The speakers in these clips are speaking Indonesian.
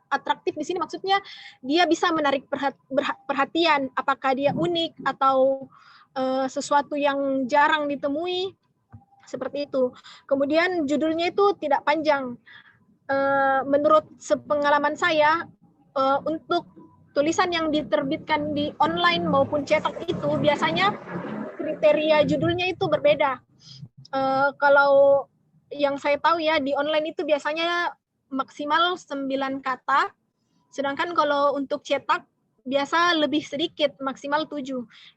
atraktif di sini maksudnya dia bisa menarik perhatian, apakah dia unik atau sesuatu yang jarang ditemui, seperti itu. Kemudian judulnya itu tidak panjang. Menurut sepengalaman saya, untuk tulisan yang diterbitkan di online maupun cetak itu biasanya kriteria judulnya itu berbeda. Kalau yang saya tahu ya, di online itu biasanya maksimal 9 kata, sedangkan kalau untuk cetak biasa lebih sedikit, maksimal 7.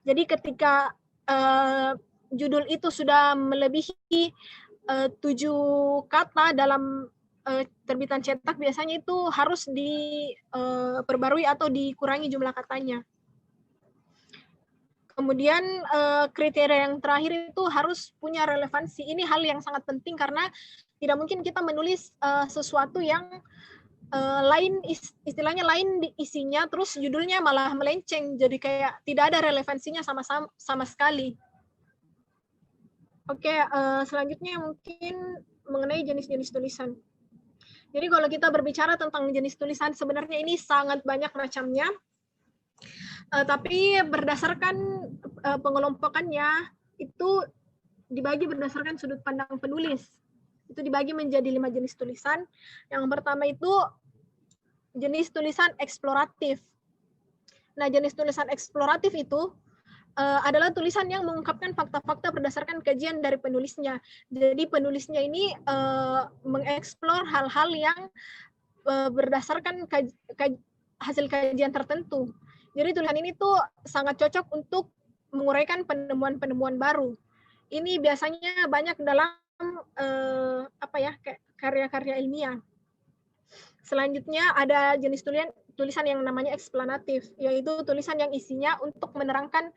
Jadi ketika judul itu sudah melebihi 7 kata dalam terbitan cetak, biasanya itu harus diperbarui atau dikurangi jumlah katanya. Kemudian kriteria yang terakhir itu harus punya relevansi. Ini hal yang sangat penting karena tidak mungkin kita menulis sesuatu yang lain, istilahnya lain isinya, terus judulnya malah melenceng, jadi kayak tidak ada relevansinya sama sekali. Oke, selanjutnya mungkin mengenai jenis-jenis tulisan. Jadi kalau kita berbicara tentang jenis tulisan, sebenarnya ini sangat banyak macamnya. Tapi berdasarkan pengelompokannya itu dibagi berdasarkan sudut pandang penulis. Itu dibagi menjadi 5 jenis tulisan. Yang pertama itu jenis tulisan eksploratif. Nah, jenis tulisan eksploratif itu adalah tulisan yang mengungkapkan fakta-fakta berdasarkan kajian dari penulisnya. Jadi penulisnya ini mengeksplor hal-hal yang berdasarkan hasil kajian tertentu. Jadi tulisan ini tuh sangat cocok untuk menguraikan penemuan-penemuan baru. Ini biasanya banyak dalam karya-karya ilmiah. Selanjutnya ada jenis tulisan yang namanya eksplanatif, yaitu tulisan yang isinya untuk menerangkan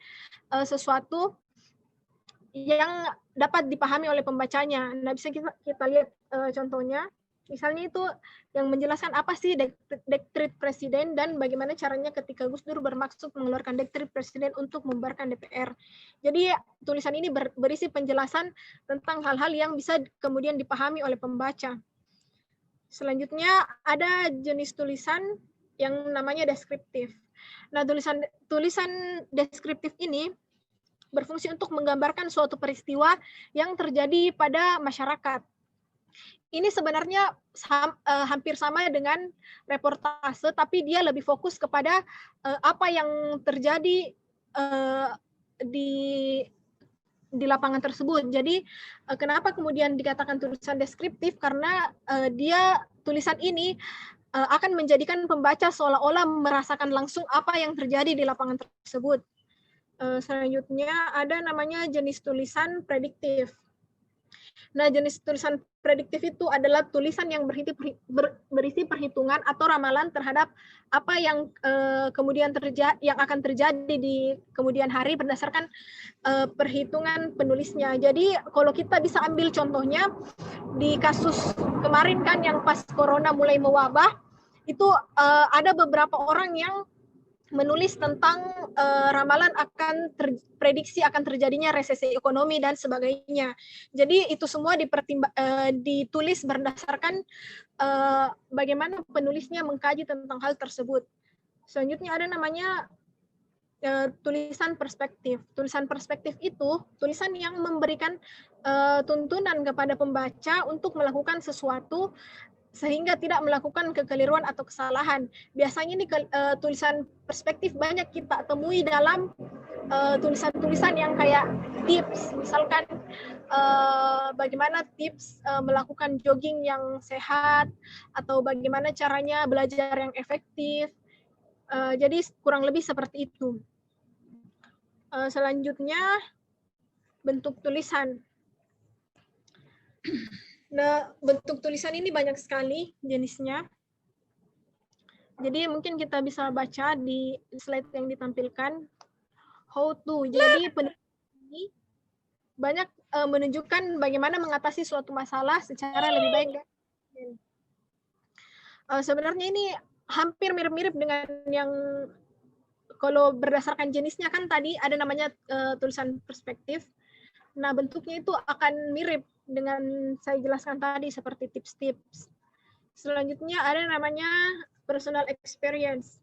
sesuatu yang dapat dipahami oleh pembacanya. Nah, bisa kita lihat contohnya. Misalnya itu yang menjelaskan apa sih dektrit presiden dan bagaimana caranya ketika Gus Dur bermaksud mengeluarkan dektrit presiden untuk membubarkan DPR. Jadi tulisan ini berisi penjelasan tentang hal-hal yang bisa kemudian dipahami oleh pembaca. Selanjutnya ada jenis tulisan yang namanya deskriptif. Nah, tulisan deskriptif ini berfungsi untuk menggambarkan suatu peristiwa yang terjadi pada masyarakat. Ini sebenarnya hampir sama dengan reportase, tapi dia lebih fokus kepada apa yang terjadi di lapangan tersebut. Jadi kenapa kemudian dikatakan tulisan deskriptif? Karena tulisan ini akan menjadikan pembaca seolah-olah merasakan langsung apa yang terjadi di lapangan tersebut. Selanjutnya ada namanya jenis tulisan prediktif. Nah, jenis tulisan prediktif itu adalah tulisan yang berisi perhitungan atau ramalan terhadap apa yang kemudian yang akan terjadi di kemudian hari berdasarkan perhitungan penulisnya. Jadi kalau kita bisa ambil contohnya di kasus kemarin kan yang pas corona mulai mewabah, itu ada beberapa orang yang menulis tentang ramalan prediksi akan terjadinya resesi ekonomi dan sebagainya. Jadi itu semua ditulis berdasarkan bagaimana penulisnya mengkaji tentang hal tersebut. Selanjutnya ada namanya tulisan perspektif. Tulisan perspektif itu tulisan yang memberikan tuntunan kepada pembaca untuk melakukan sesuatu sehingga tidak melakukan kekeliruan atau kesalahan. Biasanya ini tulisan perspektif banyak kita temui dalam tulisan-tulisan yang kayak tips, misalkan bagaimana tips melakukan jogging yang sehat, atau bagaimana caranya belajar yang efektif. Jadi kurang lebih seperti itu. Selanjutnya, bentuk tulisan. Nah, bentuk tulisan ini banyak sekali jenisnya. Jadi mungkin kita bisa baca di slide yang ditampilkan. How to. Jadi penulisan ini banyak menunjukkan bagaimana mengatasi suatu masalah secara lebih baik. Sebenarnya ini hampir mirip-mirip dengan yang kalau berdasarkan jenisnya kan tadi ada namanya tulisan perspektif. Nah, bentuknya itu akan mirip dengan saya jelaskan tadi seperti tips-tips. Selanjutnya ada namanya personal experience.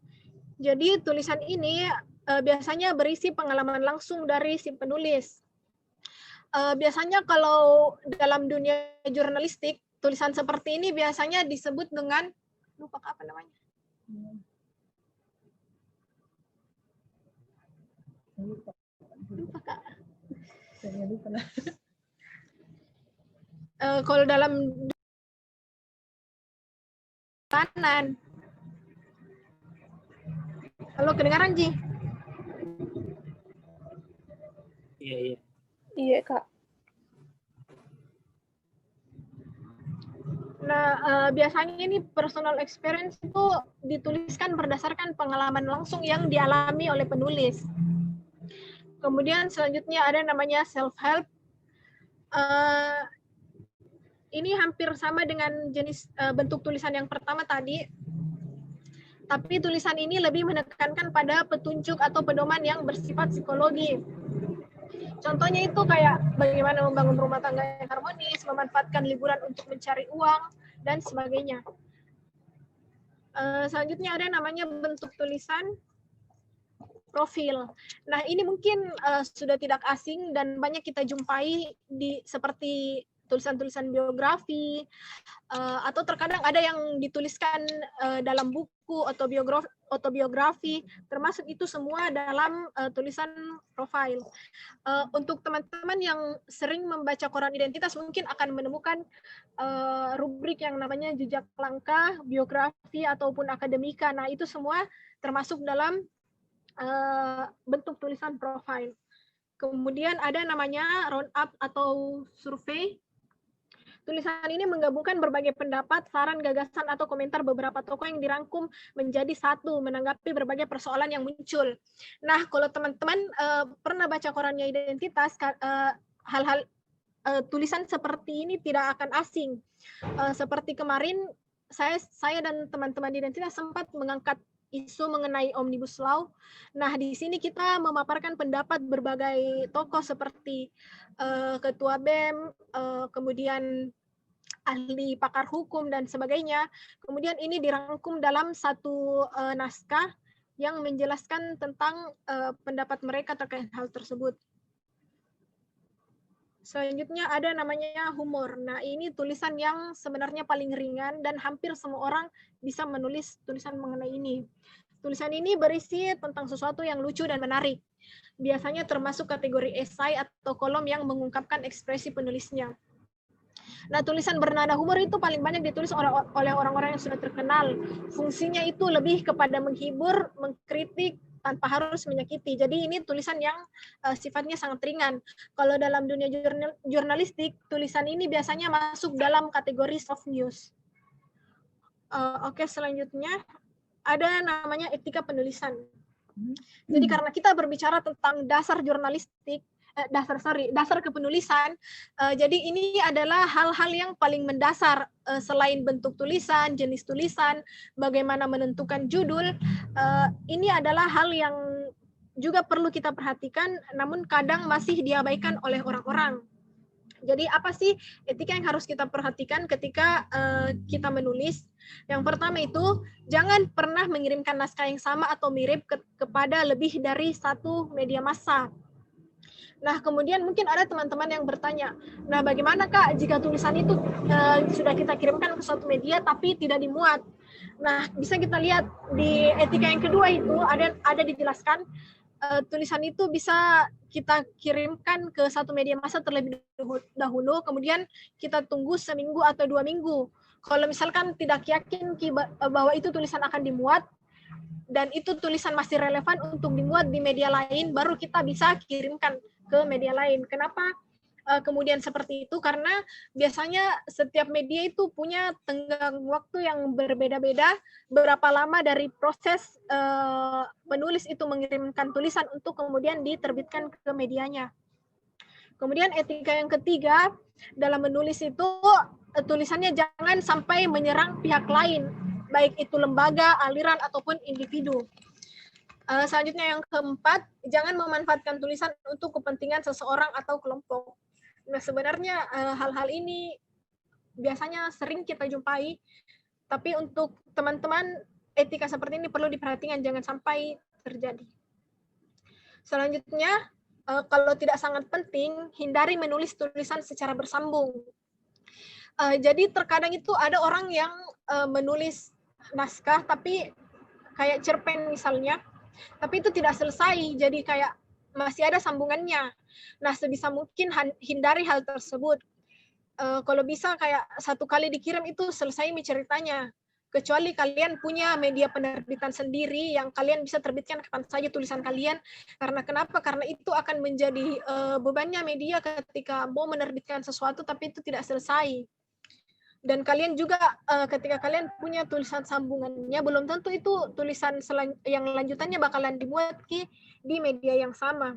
Jadi tulisan ini biasanya berisi pengalaman langsung dari si penulis. Biasanya kalau dalam dunia jurnalistik, tulisan seperti ini biasanya disebut dengan, lupa apa namanya? Lupa Kak. Kalau dalam kanan. Halo, kedengaran Ji? Iya. Iya, Kak. Nah, biasanya ini personal experience itu dituliskan berdasarkan pengalaman langsung yang dialami oleh penulis. Kemudian selanjutnya ada namanya self-help. Ini hampir sama dengan jenis bentuk tulisan yang pertama tadi, tapi tulisan ini lebih menekankan pada petunjuk atau pedoman yang bersifat psikologi. Contohnya itu kayak bagaimana membangun rumah tangga yang harmonis, memanfaatkan liburan untuk mencari uang, dan sebagainya. Selanjutnya ada namanya bentuk tulisan profil. Nah, ini mungkin sudah tidak asing dan banyak kita jumpai di seperti tulisan-tulisan biografi, atau terkadang ada yang dituliskan dalam buku autobiografi, termasuk itu semua dalam tulisan profil. Untuk teman-teman yang sering membaca koran identitas mungkin akan menemukan rubrik yang namanya jejak langkah, biografi, ataupun akademika. Nah, itu semua termasuk dalam bentuk tulisan profil. Kemudian ada namanya roundup atau survei. Tulisan ini menggabungkan berbagai pendapat, saran, gagasan, atau komentar beberapa tokoh yang dirangkum menjadi satu, menanggapi berbagai persoalan yang muncul. Nah, kalau teman-teman pernah baca korannya identitas, hal-hal tulisan seperti ini tidak akan asing. Seperti kemarin, saya dan teman-teman di identitas sempat mengangkat isu mengenai Omnibus Law. Nah, di sini kita memaparkan pendapat berbagai tokoh seperti Ketua BEM, kemudian ahli pakar hukum, dan sebagainya. Kemudian ini dirangkum dalam satu naskah yang menjelaskan tentang pendapat mereka terkait hal tersebut. Selanjutnya ada namanya humor. Nah, ini tulisan yang sebenarnya paling ringan dan hampir semua orang bisa menulis tulisan mengenai ini. Tulisan ini berisi tentang sesuatu yang lucu dan menarik. Biasanya termasuk kategori esai atau kolom yang mengungkapkan ekspresi penulisnya. Nah, tulisan bernada humor itu paling banyak ditulis oleh orang-orang yang sudah terkenal. Fungsinya itu lebih kepada menghibur, mengkritik, tanpa harus menyakiti. Jadi ini tulisan yang sifatnya sangat ringan. Kalau dalam dunia jurnalistik, tulisan ini biasanya masuk dalam kategori soft news. Oke, selanjutnya ada namanya etika penulisan. Jadi karena kita berbicara tentang dasar jurnalistik, dasar kepenulisan, jadi ini adalah hal-hal yang paling mendasar selain bentuk tulisan, jenis tulisan, bagaimana menentukan judul. Ini adalah hal yang juga perlu kita perhatikan, namun kadang masih diabaikan oleh orang-orang. Jadi apa sih etika yang harus kita perhatikan ketika kita menulis? Yang pertama itu, jangan pernah mengirimkan naskah yang sama atau mirip kepada lebih dari satu media massa. Nah, kemudian mungkin ada teman-teman yang bertanya, nah bagaimana Kak jika tulisan itu sudah kita kirimkan ke suatu media tapi tidak dimuat? Nah, bisa kita lihat di etika yang kedua itu ada dijelaskan, tulisan itu bisa kita kirimkan ke satu media massa terlebih dahulu, kemudian kita tunggu seminggu atau 2 minggu. Kalau misalkan tidak yakin bahwa itu tulisan akan dimuat, dan itu tulisan masih relevan untuk dimuat di media lain, baru kita bisa kirimkan ke media lain. Kenapa kemudian seperti itu? Karena biasanya setiap media itu punya tenggang waktu yang berbeda-beda, berapa lama dari proses penulis itu mengirimkan tulisan untuk kemudian diterbitkan ke medianya. Kemudian etika yang ketiga, dalam menulis itu tulisannya jangan sampai menyerang pihak lain, baik itu lembaga, aliran, ataupun individu. Selanjutnya yang keempat, jangan memanfaatkan tulisan untuk kepentingan seseorang atau kelompok. Nah, sebenarnya hal-hal ini biasanya sering kita jumpai, tapi untuk teman-teman etika seperti ini perlu diperhatikan, jangan sampai terjadi. Selanjutnya, kalau tidak sangat penting, hindari menulis tulisan secara bersambung. Jadi terkadang itu ada orang yang menulis naskah tapi kayak cerpen misalnya, tapi itu tidak selesai, jadi kayak masih ada sambungannya. Nah, sebisa mungkin hindari hal tersebut. Kalau bisa kayak satu kali dikirim itu selesai ceritanya. Kecuali kalian punya media penerbitan sendiri yang kalian bisa terbitkan kapan saja tulisan kalian. Karena kenapa? Karena itu akan menjadi bebannya media ketika mau menerbitkan sesuatu tapi itu tidak selesai. Dan kalian juga ketika kalian punya tulisan sambungannya, belum tentu itu tulisan yang lanjutannya bakalan dimuat di media yang sama.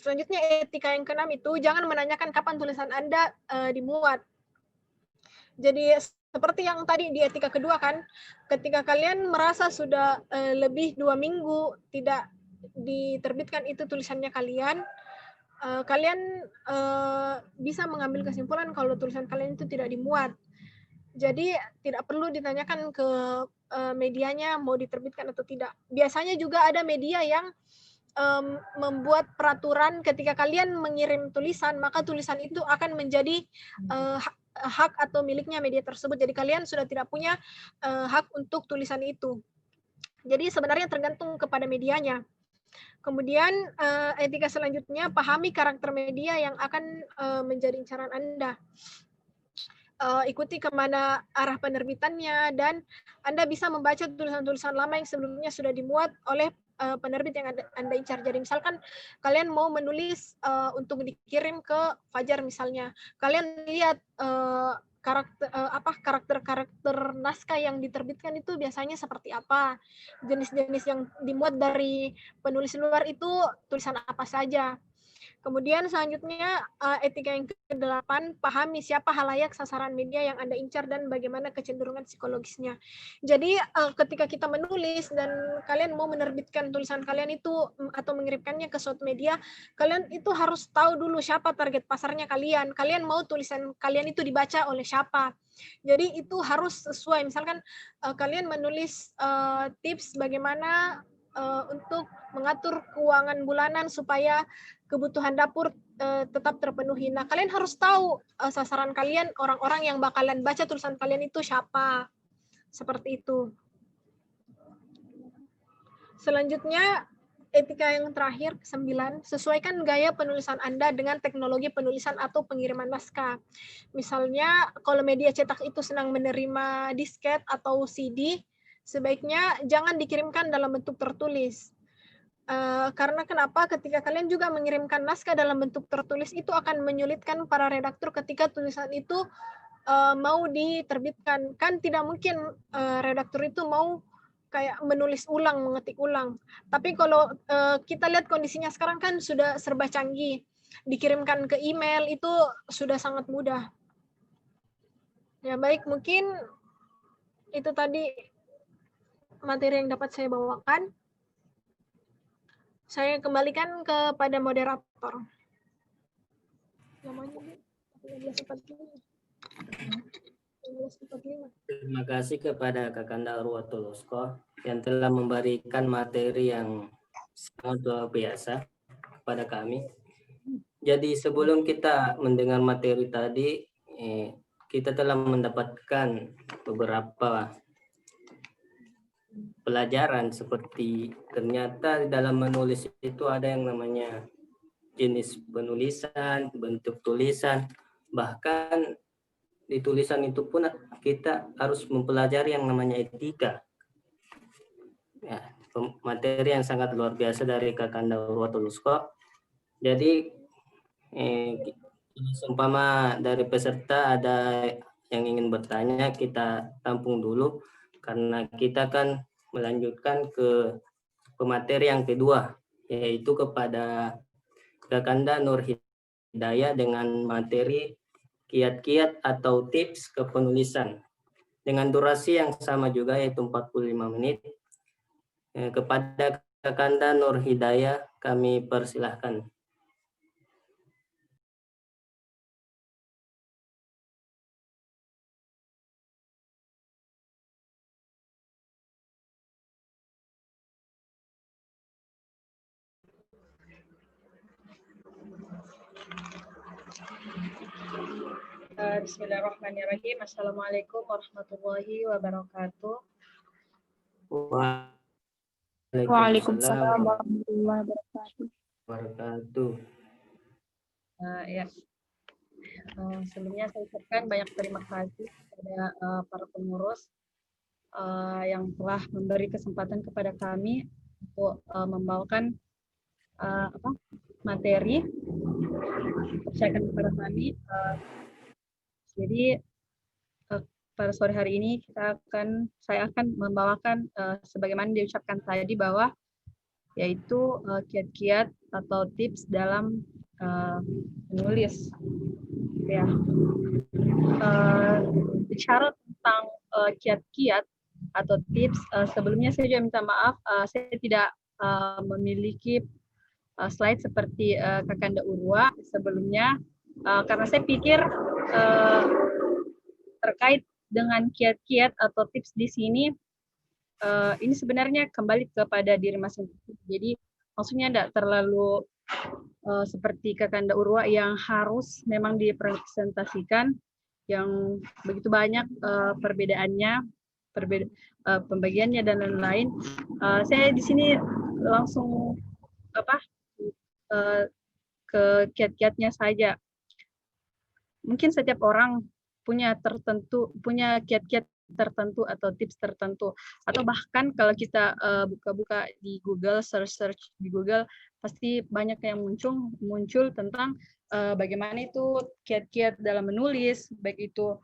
Selanjutnya, etika yang keenam itu jangan menanyakan kapan tulisan Anda dimuat. Jadi seperti yang tadi di etika kedua kan, ketika kalian merasa sudah lebih 2 minggu tidak diterbitkan itu tulisannya kalian, kalian bisa mengambil kesimpulan kalau tulisan kalian itu tidak dimuat. Jadi tidak perlu ditanyakan ke medianya mau diterbitkan atau tidak. Biasanya juga ada media yang membuat peraturan ketika kalian mengirim tulisan, maka tulisan itu akan menjadi hak atau miliknya media tersebut. Jadi kalian sudah tidak punya hak untuk tulisan itu. Jadi sebenarnya tergantung kepada medianya. Kemudian etika selanjutnya, pahami karakter media yang akan menjadi incaran Anda. Ikuti kemana arah penerbitannya, dan Anda bisa membaca tulisan-tulisan lama yang sebelumnya sudah dimuat oleh penerbit yang Anda incar. Jadi misalkan kalian mau menulis untuk dikirim ke Fajar misalnya, kalian lihat karakter naskah yang diterbitkan itu biasanya seperti apa, jenis-jenis yang dimuat dari penulis luar itu tulisan apa saja. Kemudian selanjutnya etika yang ke-8, pahami siapa halayak sasaran media yang Anda incar dan bagaimana kecenderungan psikologisnya. Jadi ketika kita menulis dan kalian mau menerbitkan tulisan kalian itu atau mengirimkannya ke suatu media, kalian itu harus tahu dulu siapa target pasarnya kalian. Kalian mau tulisan kalian itu dibaca oleh siapa. Jadi itu harus sesuai. Misalkan kalian menulis tips bagaimana untuk mengatur keuangan bulanan supaya kebutuhan dapur tetap terpenuhi. Nah, kalian harus tahu sasaran kalian, orang-orang yang bakalan baca tulisan kalian itu siapa. Seperti itu. Selanjutnya, etika yang terakhir, 9, sesuaikan gaya penulisan Anda dengan teknologi penulisan atau pengiriman naskah. Misalnya, kalau media cetak itu senang menerima disket atau CD, sebaiknya jangan dikirimkan dalam bentuk tertulis. Karena kenapa? Ketika kalian juga mengirimkan naskah dalam bentuk tertulis, itu akan menyulitkan para redaktur ketika tulisan itu mau diterbitkan. Kan tidak mungkin redaktur itu mau kayak menulis ulang, mengetik ulang. Tapi kalau kita lihat kondisinya sekarang kan sudah serba canggih. Dikirimkan ke email itu sudah sangat mudah. Ya baik, mungkin itu tadi materi yang dapat saya bawakan. Saya kembalikan kepada moderator. Namanya Bu, 1545. Terima kasih kepada Kakanda Ruwatulusko yang telah memberikan materi yang sangat luar biasa kepada kami. Jadi sebelum kita mendengar materi tadi, kita telah mendapatkan beberapa pelajaran seperti ternyata dalam menulis itu ada yang namanya jenis penulisan, bentuk tulisan, bahkan di tulisan itu pun kita harus mempelajari yang namanya etika. Ya, materi yang sangat luar biasa dari Kakanda Ruwatulusko. Jadi seumpama dari peserta ada yang ingin bertanya, kita tampung dulu karena kita kan melanjutkan ke pemateri yang kedua, yaitu kepada Kakanda Nur Hidayah dengan materi kiat-kiat atau tips kepenulisan dengan durasi yang sama juga yaitu 45 menit. Kepada Kakanda Nur Hidayah kami persilahkan. Bismillahirrahmanirrahim. Assalamualaikum warahmatullahi wabarakatuh. Waalaikumsalam warahmatullahi wabarakatuh. wabarakatuh. Ya, sebelumnya saya ucapkan banyak terima kasih kepada para pengurus yang telah memberi kesempatan kepada kami untuk membawakan materi percayakan kepada kami. Jadi pada sore hari ini saya akan membawakan sebagaimana diucapkan tadi bahwa yaitu kiat-kiat atau tips dalam menulis. Ya. Bicara tentang kiat-kiat atau tips, sebelumnya saya juga minta maaf, saya tidak memiliki slide seperti Kakanda Urwa sebelumnya, karena saya pikir terkait dengan kiat-kiat atau tips di sini, ini sebenarnya kembali kepada diri masing-masing. Jadi maksudnya tidak terlalu seperti Kakanda Urwa yang harus memang dipresentasikan, yang begitu banyak perbedaannya, pembagiannya dan lain-lain. Saya di sini langsung ke kiat-kiatnya saja. Mungkin setiap orang punya kiat-kiat tertentu atau tips tertentu, atau bahkan kalau kita buka-buka di Google, search di Google, pasti banyak yang muncul tentang bagaimana itu kiat-kiat dalam menulis, baik itu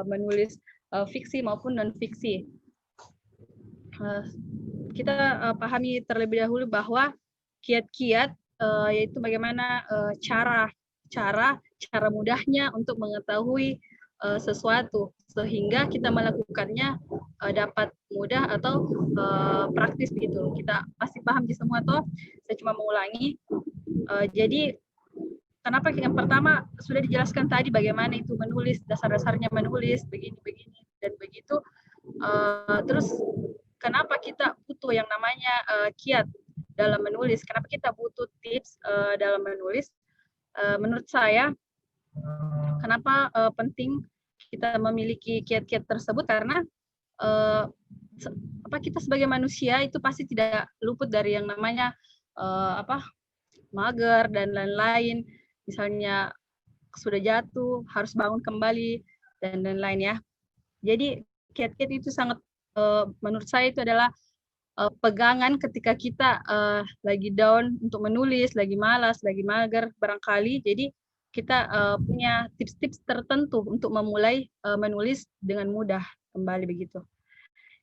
menulis fiksi maupun non fiksi. Kita pahami terlebih dahulu bahwa kiat-kiat yaitu bagaimana cara mudahnya untuk mengetahui sesuatu sehingga kita melakukannya dapat mudah atau praktis gitu. Kita pasti paham di semua toh. Saya cuma mengulangi. Jadi kenapa yang pertama sudah dijelaskan tadi bagaimana itu menulis, dasar-dasarnya menulis begini dan begitu. Terus kenapa kita butuh yang namanya kiat dalam menulis? Kenapa kita butuh tips dalam menulis? Menurut saya, kenapa penting kita memiliki kiat-kiat tersebut? Karena kita sebagai manusia itu pasti tidak luput dari yang namanya mager dan lain-lain. Misalnya sudah jatuh, harus bangun kembali dan lain-lain ya. Jadi kiat-kiat itu sangat menurut saya itu adalah pegangan ketika kita lagi down untuk menulis, lagi malas, lagi mager barangkali. Jadi kita punya tips-tips tertentu untuk memulai menulis dengan mudah kembali begitu.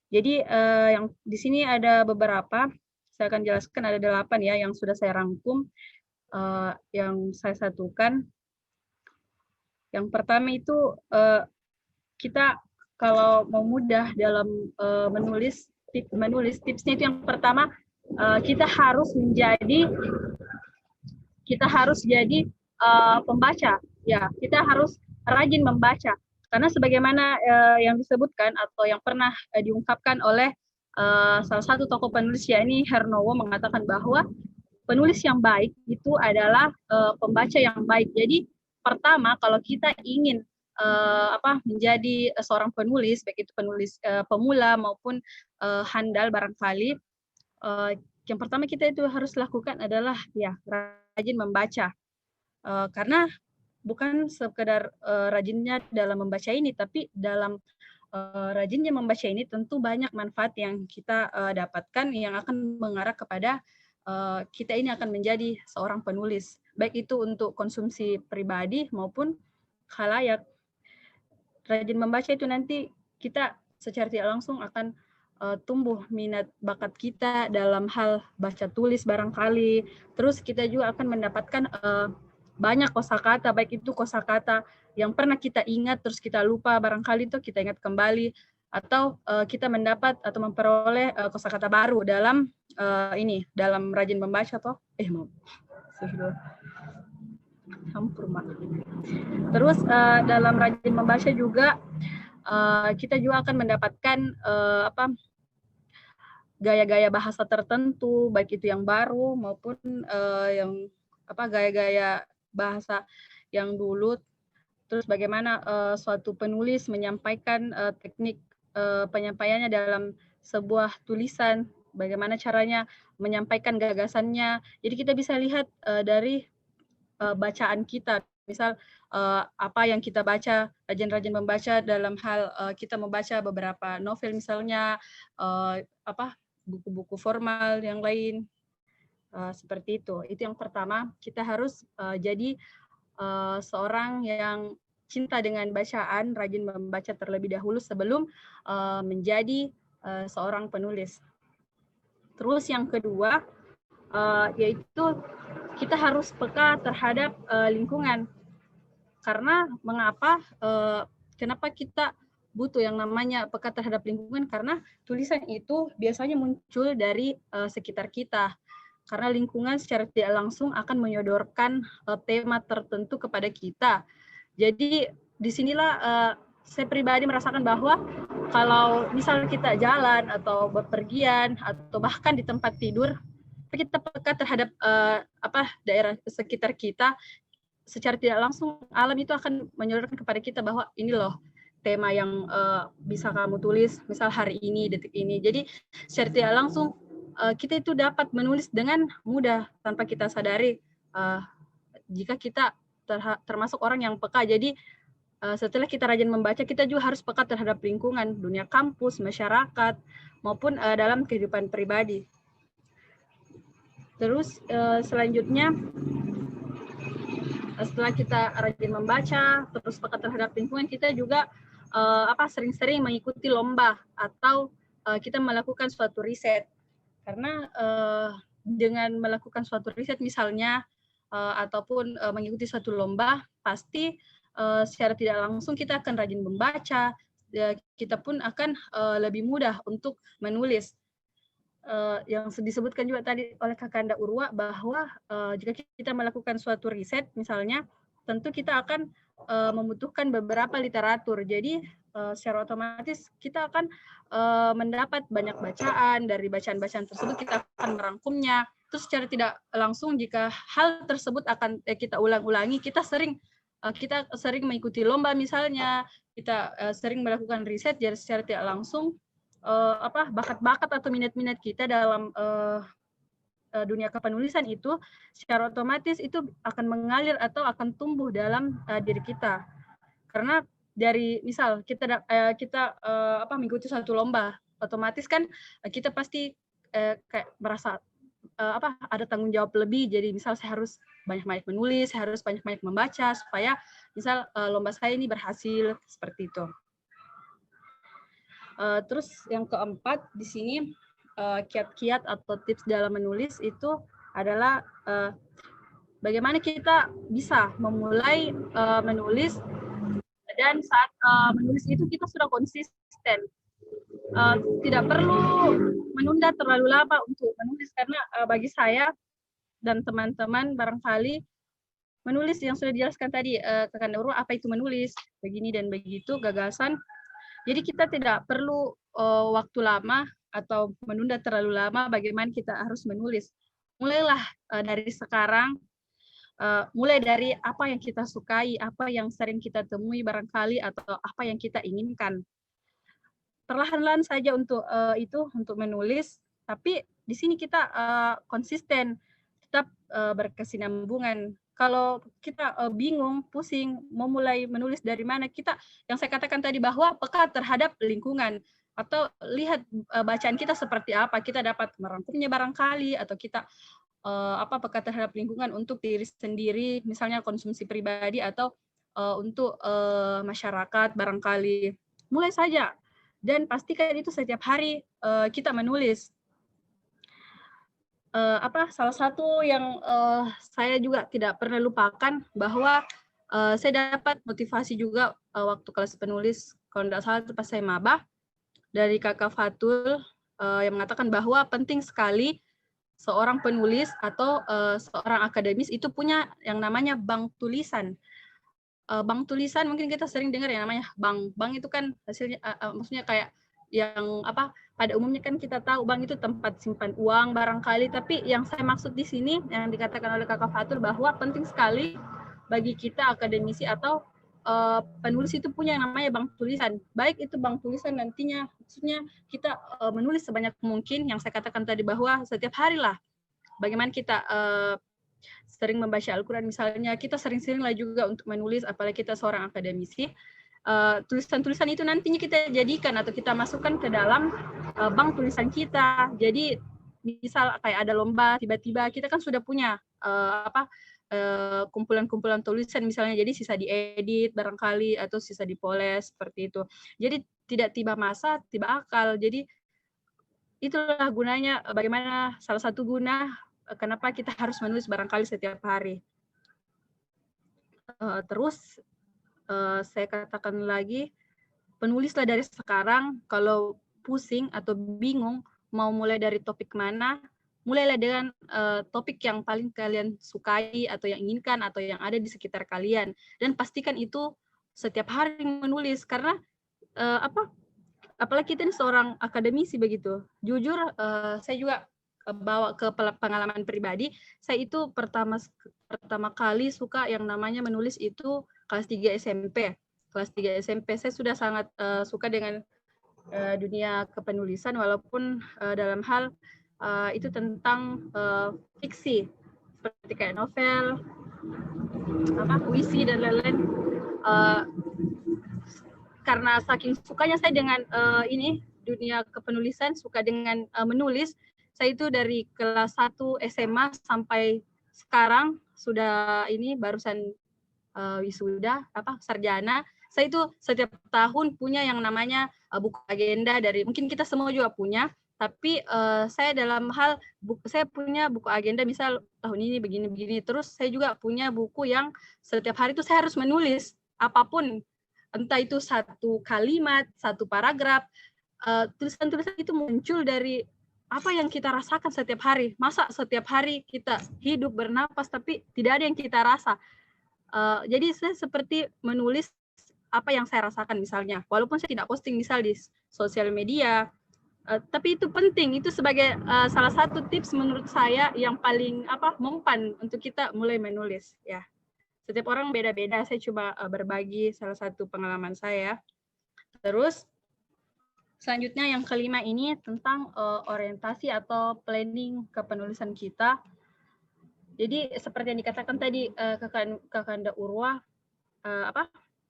Jadi yang di sini ada beberapa, saya akan jelaskan ada 8 ya yang sudah saya rangkum, yang saya satukan. Yang pertama itu kita kalau mau mudah dalam menulis tipsnya itu yang pertama kita harus jadi pembaca ya, kita harus rajin membaca karena sebagaimana yang disebutkan atau yang pernah diungkapkan oleh salah satu tokoh penulis yakni Hernowo mengatakan bahwa penulis yang baik itu adalah pembaca yang baik. Jadi pertama kalau kita ingin menjadi seorang penulis, baik itu penulis pemula maupun handal barangkali, yang pertama kita itu harus lakukan adalah ya rajin membaca, karena bukan sekedar rajinnya dalam membaca ini, tapi dalam rajinnya membaca ini tentu banyak manfaat yang kita dapatkan yang akan mengarah kepada kita ini akan menjadi seorang penulis, baik itu untuk konsumsi pribadi maupun khalayak. Rajin membaca itu nanti kita secara tidak langsung akan tumbuh minat bakat kita dalam hal baca tulis barangkali. Terus kita juga akan mendapatkan banyak kosakata, baik itu kosakata yang pernah kita ingat terus kita lupa barangkali itu kita ingat kembali, atau kita mendapat atau memperoleh kosakata baru dalam dalam rajin membaca toh. Terus dalam rajin membaca juga kita juga akan mendapatkan gaya-gaya bahasa tertentu, baik itu yang baru maupun yang gaya-gaya bahasa yang dulu terus bagaimana suatu penulis menyampaikan teknik penyampaiannya dalam sebuah tulisan, bagaimana caranya menyampaikan gagasannya. Jadi kita bisa lihat dari bacaan kita, misal apa yang kita baca, rajin-rajin membaca dalam hal kita membaca beberapa novel misalnya, buku-buku formal yang lain, seperti itu. Itu yang pertama, kita harus jadi seorang yang cinta dengan bacaan, rajin membaca terlebih dahulu sebelum menjadi seorang penulis. Terus yang kedua, yaitu kita harus peka terhadap lingkungan. Karena mengapa? Kenapa kita butuh yang namanya peka terhadap lingkungan? Karena tulisan itu biasanya muncul dari sekitar kita. Karena lingkungan secara tidak langsung akan menyodorkan tema tertentu kepada kita. Jadi disinilah saya pribadi merasakan bahwa kalau misal kita jalan atau bepergian atau bahkan di tempat tidur, kita peka terhadap daerah sekitar kita, secara tidak langsung alam itu akan menyodorkan kepada kita bahwa ini loh tema yang bisa kamu tulis, misal hari ini, detik ini. Jadi secara tidak langsung kita itu dapat menulis dengan mudah tanpa kita sadari jika kita termasuk orang yang peka. Jadi setelah kita rajin membaca, kita juga harus peka terhadap lingkungan, dunia kampus, masyarakat, maupun dalam kehidupan pribadi. Terus selanjutnya, setelah kita rajin membaca, terus peka terhadap lingkungan, kita juga sering-sering mengikuti lomba atau kita melakukan suatu riset. Karena dengan melakukan suatu riset misalnya ataupun mengikuti suatu lomba, pasti secara tidak langsung kita akan rajin membaca, kita pun akan lebih mudah untuk menulis. Yang disebutkan juga tadi oleh Kakanda Urwa bahwa jika kita melakukan suatu riset misalnya, tentu kita akan membutuhkan beberapa literatur. Jadi secara otomatis kita akan mendapat banyak bacaan, dari bacaan-bacaan tersebut kita akan merangkumnya. Terus secara tidak langsung jika hal tersebut akan kita ulang-ulangi, kita sering mengikuti lomba misalnya, kita sering melakukan riset, jadi secara tidak langsung bakat-bakat atau minat-minat kita dalam dunia kepenulisan itu secara otomatis itu akan mengalir atau akan tumbuh dalam diri kita. Karena dari misal kita mengikuti suatu lomba, otomatis kan kita pasti kayak merasa ada tanggung jawab lebih. Jadi misal saya harus banyak-banyak menulis, saya harus banyak-banyak membaca supaya misal lomba saya ini berhasil, seperti itu. Terus yang keempat di sini kiat-kiat atau tips dalam menulis itu adalah bagaimana kita bisa memulai menulis, dan saat menulis itu kita sudah konsisten. Tidak perlu menunda terlalu lama untuk menulis, karena bagi saya dan teman-teman barangkali menulis yang sudah dijelaskan tadi Kakanda Urwa, apa itu menulis, begini dan begitu gagasan. Jadi kita tidak perlu waktu lama atau menunda terlalu lama bagaimana kita harus menulis. Mulailah dari sekarang, mulai dari apa yang kita sukai, apa yang sering kita temui barangkali, atau apa yang kita inginkan. Perlahan-lahan saja untuk untuk menulis, tapi di sini kita konsisten, tetap berkesinambungan. Kalau kita bingung, pusing, mau mulai menulis dari mana, yang saya katakan tadi bahwa peka terhadap lingkungan, atau lihat bacaan kita seperti apa, kita dapat merangkumnya barangkali, atau kita peka terhadap lingkungan untuk diri sendiri, misalnya konsumsi pribadi atau untuk masyarakat barangkali. Mulai saja dan pastikan itu setiap hari kita menulis. Salah satu yang saya juga tidak pernah lupakan bahwa saya dapat motivasi juga waktu kelas penulis, kalau tidak salah itu pas saya maba, dari Kakak Fatul yang mengatakan bahwa penting sekali seorang penulis atau seorang akademis itu punya yang namanya bank tulisan. Bank tulisan mungkin kita sering dengar yang namanya bank. Bank itu kan hasilnya maksudnya kayak yang pada umumnya kan kita tahu bank itu tempat simpan uang barangkali, tapi yang saya maksud di sini yang dikatakan oleh Kakak Fatul bahwa penting sekali bagi kita akademisi atau penulis itu punya yang namanya bank tulisan. Baik itu bank tulisan nantinya, maksudnya kita menulis sebanyak mungkin yang saya katakan tadi bahwa setiap hari lah. Bagaimana kita sering membaca Al-Quran misalnya, kita sering-sering lah juga untuk menulis, apalagi kita seorang akademisi. Tulisan-tulisan itu nantinya kita jadikan atau kita masukkan ke dalam bank tulisan kita. Jadi misal kayak ada lomba, tiba-tiba kita kan sudah punya kumpulan-kumpulan tulisan misalnya, jadi sisa diedit barangkali atau sisa dipoles seperti itu. Jadi tidak tiba masa, tiba akal. Jadi itulah gunanya, bagaimana salah satu guna kenapa kita harus menulis barangkali setiap hari. Terus saya katakan lagi, penulislah dari sekarang. Kalau pusing atau bingung mau mulai dari topik mana, mulailah dengan topik yang paling kalian sukai atau yang inginkan atau yang ada di sekitar kalian, dan pastikan itu setiap hari menulis. Karena apalagi kita ini seorang akademisi begitu. Jujur saya juga bawa ke pengalaman pribadi. Saya itu pertama kali suka yang namanya menulis itu kelas 3 SMP. Kelas 3 SMP saya sudah sangat suka dengan dunia kepenulisan, walaupun dalam hal itu tentang fiksi seperti kayak novel, puisi dan lain-lain. Karena saking sukanya saya dengan ini dunia kepenulisan, suka dengan menulis, saya itu dari kelas 1 SMA sampai sekarang sudah ini barusan wisuda sarjana. Saya itu setiap tahun punya yang namanya buku agenda, dari mungkin kita semua juga punya, tapi saya dalam hal saya punya buku agenda misal tahun ini begini-begini. Terus saya juga punya buku yang setiap hari itu saya harus menulis apapun, entah itu satu kalimat, satu paragraf. Tulisan-tulisan itu muncul dari apa yang kita rasakan setiap hari. Masa setiap hari kita hidup bernapas tapi tidak ada yang kita rasa. Jadi saya seperti menulis apa yang saya rasakan misalnya, walaupun saya tidak posting misal di sosial media, tapi itu penting, itu sebagai salah satu tips menurut saya yang paling mempan untuk kita mulai menulis ya. Setiap orang beda-beda, saya coba berbagi salah satu pengalaman saya. Terus selanjutnya yang kelima ini tentang orientasi atau planning kepenulisan kita. Jadi seperti yang dikatakan tadi Kakanda Urwa,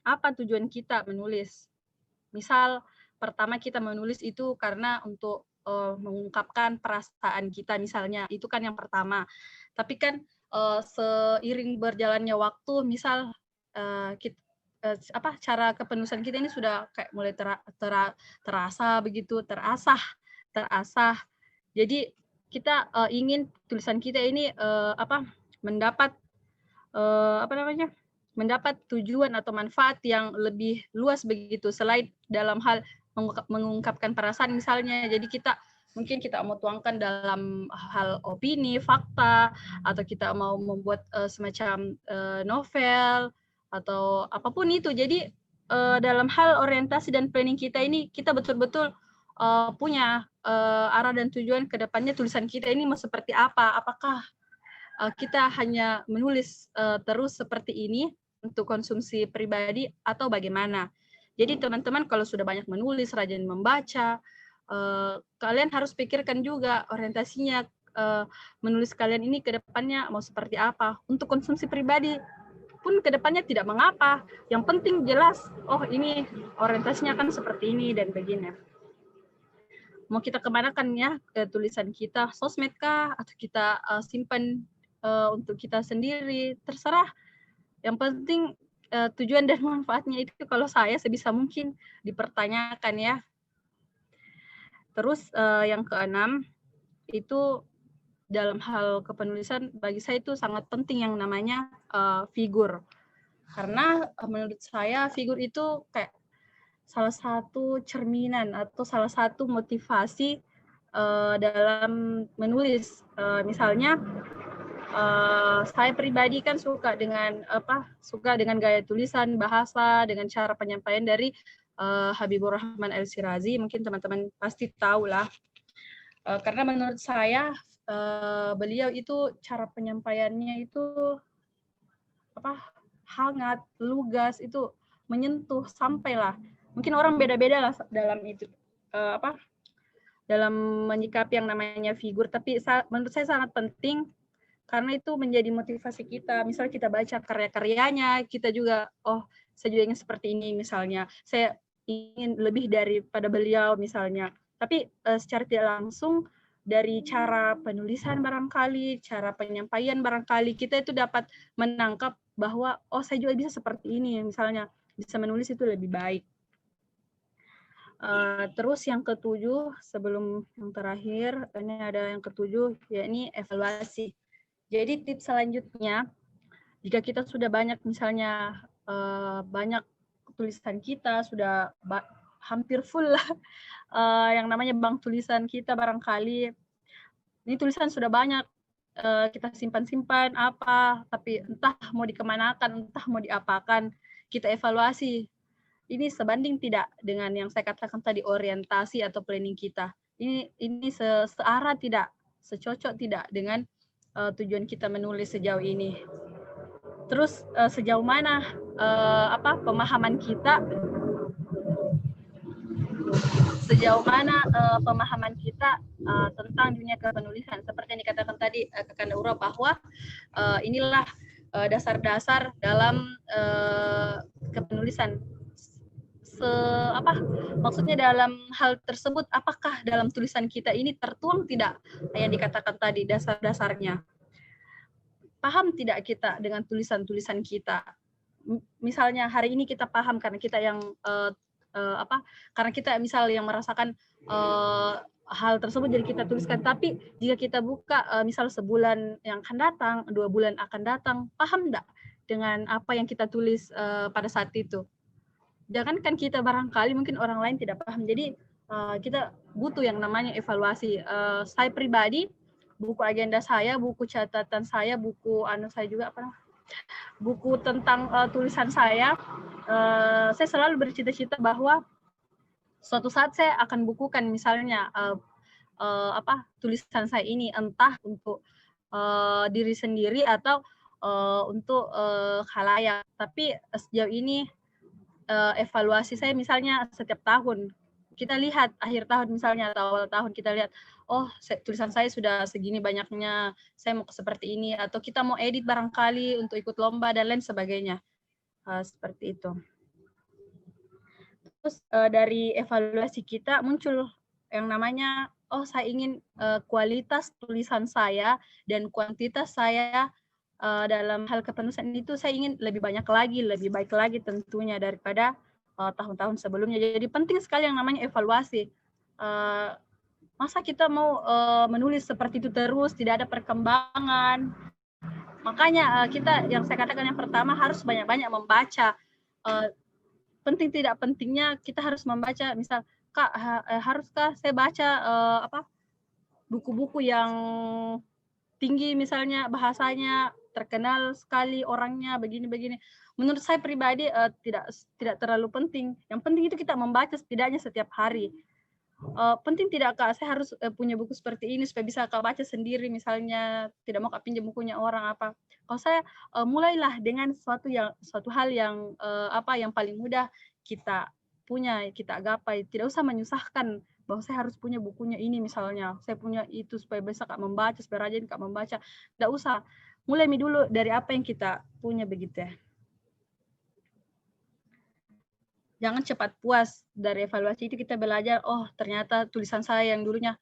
apa tujuan kita menulis? Misal pertama kita menulis itu karena untuk mengungkapkan perasaan kita misalnya, itu kan yang pertama. Tapi kan seiring berjalannya waktu, misal cara kepenulisan kita ini sudah kayak mulai terasa begitu, terasah. Jadi kita ingin tulisan kita ini mendapat mendapat tujuan atau manfaat yang lebih luas begitu, selain dalam hal mengungkapkan perasaan misalnya. Jadi mungkin kita mau tuangkan dalam hal opini, fakta, atau kita mau membuat semacam novel atau apapun itu. Jadi dalam hal orientasi dan planning kita ini, kita betul-betul punya arah dan tujuan ke depannya tulisan kita ini mau seperti apa. Apakah kita hanya menulis terus seperti ini untuk konsumsi pribadi atau bagaimana. Jadi teman-teman kalau sudah banyak menulis, rajin membaca, kalian harus pikirkan juga orientasinya menulis kalian ini ke depannya mau seperti apa. Untuk konsumsi pribadi pun ke depannya tidak mengapa. Yang penting jelas, oh ini orientasinya kan seperti ini dan begini. Mau kita kemanakan ya tulisan kita, sosmed kah, atau kita simpan untuk kita sendiri, terserah. Yang penting tujuan dan manfaatnya itu kalau saya sebisa mungkin dipertanyakan ya. Terus yang keenam itu dalam hal kepenulisan bagi saya itu sangat penting yang namanya figur. Karena menurut saya figur itu kayak salah satu cerminan atau salah satu motivasi dalam menulis. Misalnya saya pribadi kan suka dengan gaya tulisan, bahasa, dengan cara penyampaian dari Habibur Rahman El-Shirazi. Mungkin teman-teman pasti tahu lah. Karena menurut saya beliau itu cara penyampaiannya itu hangat, lugas, itu menyentuh, sampailah. Mungkin orang beda-beda lah dalam itu dalam menyikapi yang namanya figur, tapi menurut saya sangat penting karena itu menjadi motivasi kita. Misalnya kita baca karya-karyanya, kita juga, oh saya juga ingin seperti ini misalnya, saya ingin lebih daripada beliau misalnya. Tapi secara tidak langsung dari cara penulisan barangkali, cara penyampaian barangkali, kita itu dapat menangkap bahwa oh saya juga bisa seperti ini, misalnya bisa menulis itu lebih baik. Terus yang ketujuh, sebelum yang terakhir, ini ada yang ketujuh, yakni evaluasi. Jadi tips selanjutnya, jika kita sudah banyak misalnya banyak tulisan kita, sudah hampir full lah yang namanya bank tulisan kita barangkali, ini tulisan sudah banyak, kita simpan-simpan apa, tapi entah mau dikemanakan, entah mau diapakan, kita evaluasi. Ini sebanding tidak dengan yang saya katakan tadi, orientasi atau planning kita. Ini searah tidak, secocok tidak dengan tujuan kita menulis sejauh ini. Terus sejauh mana pemahaman kita, tentang dunia kepenulisan. Seperti yang dikatakan tadi Kakanda Ura, bahwa inilah dasar-dasar dalam kepenulisan. Maksudnya dalam hal tersebut, apakah dalam tulisan kita ini tertuang tidak yang dikatakan tadi dasar-dasarnya? Paham tidak kita dengan tulisan-tulisan kita? Misalnya hari ini kita paham karena kita yang karena kita misal yang merasakan hal tersebut jadi kita tuliskan. Tapi jika kita buka misal sebulan yang akan datang, 2 bulan akan datang, paham enggak dengan apa yang kita tulis pada saat itu? Jangankan kita, barangkali mungkin orang lain tidak paham. Jadi kita butuh yang namanya evaluasi. Saya pribadi, buku agenda saya, buku catatan saya, buku buku tentang tulisan saya selalu bercita-cita bahwa suatu saat saya akan bukukan misalnya tulisan saya ini, entah untuk diri sendiri atau untuk khalayak. Tapi sejauh ini evaluasi saya misalnya setiap tahun, kita lihat akhir tahun misalnya atau awal tahun, kita lihat, oh tulisan saya sudah segini banyaknya, saya mau seperti ini, atau kita mau edit barangkali untuk ikut lomba dan lain sebagainya. Seperti itu. Terus dari evaluasi kita muncul yang namanya, oh saya ingin kualitas tulisan saya dan kuantitas saya dalam hal kepenulisan itu saya ingin lebih banyak lagi, lebih baik lagi tentunya daripada tahun-tahun sebelumnya. Jadi penting sekali yang namanya evaluasi. Masa kita mau menulis seperti itu terus, tidak ada perkembangan. Makanya kita, yang saya katakan yang pertama, harus banyak-banyak membaca. Penting tidak pentingnya kita harus membaca. Misal, Kak, haruskah saya baca buku-buku yang tinggi misalnya bahasanya, terkenal sekali orangnya begini-begini. Menurut saya pribadi tidak terlalu penting. Yang penting itu kita membaca setidaknya setiap hari. Penting tidak Kak, saya harus punya buku seperti ini supaya bisa Kak baca sendiri misalnya, tidak mau Kak pinjam bukunya orang apa. Kalau saya mulailah dengan suatu hal yang yang paling mudah kita punya, kita gapai. Tidak usah menyusahkan bahwa saya harus punya bukunya ini misalnya, saya punya itu supaya bisa Kak membaca, supaya rajin Kak membaca. Tidak usah. Mulai dulu dari apa yang kita punya begitu ya. Jangan cepat puas. Dari evaluasi itu kita belajar, oh ternyata tulisan saya yang dulunya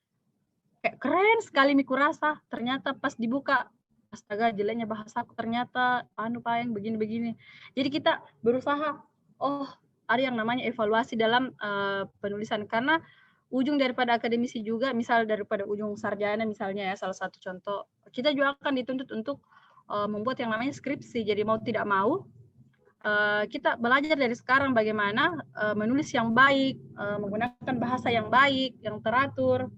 kayak keren sekali miku rasa, ternyata pas dibuka, astaga jeleknya bahasaku, ternyata yang begini-begini. Jadi kita berusaha, oh ada yang namanya evaluasi dalam penulisan, karena ujung daripada akademisi juga, misal daripada ujung sarjana misalnya ya, salah satu contoh, kita juga akan dituntut untuk membuat yang namanya skripsi. Jadi mau tidak mau kita belajar dari sekarang bagaimana menulis yang baik, menggunakan bahasa yang baik, yang teratur,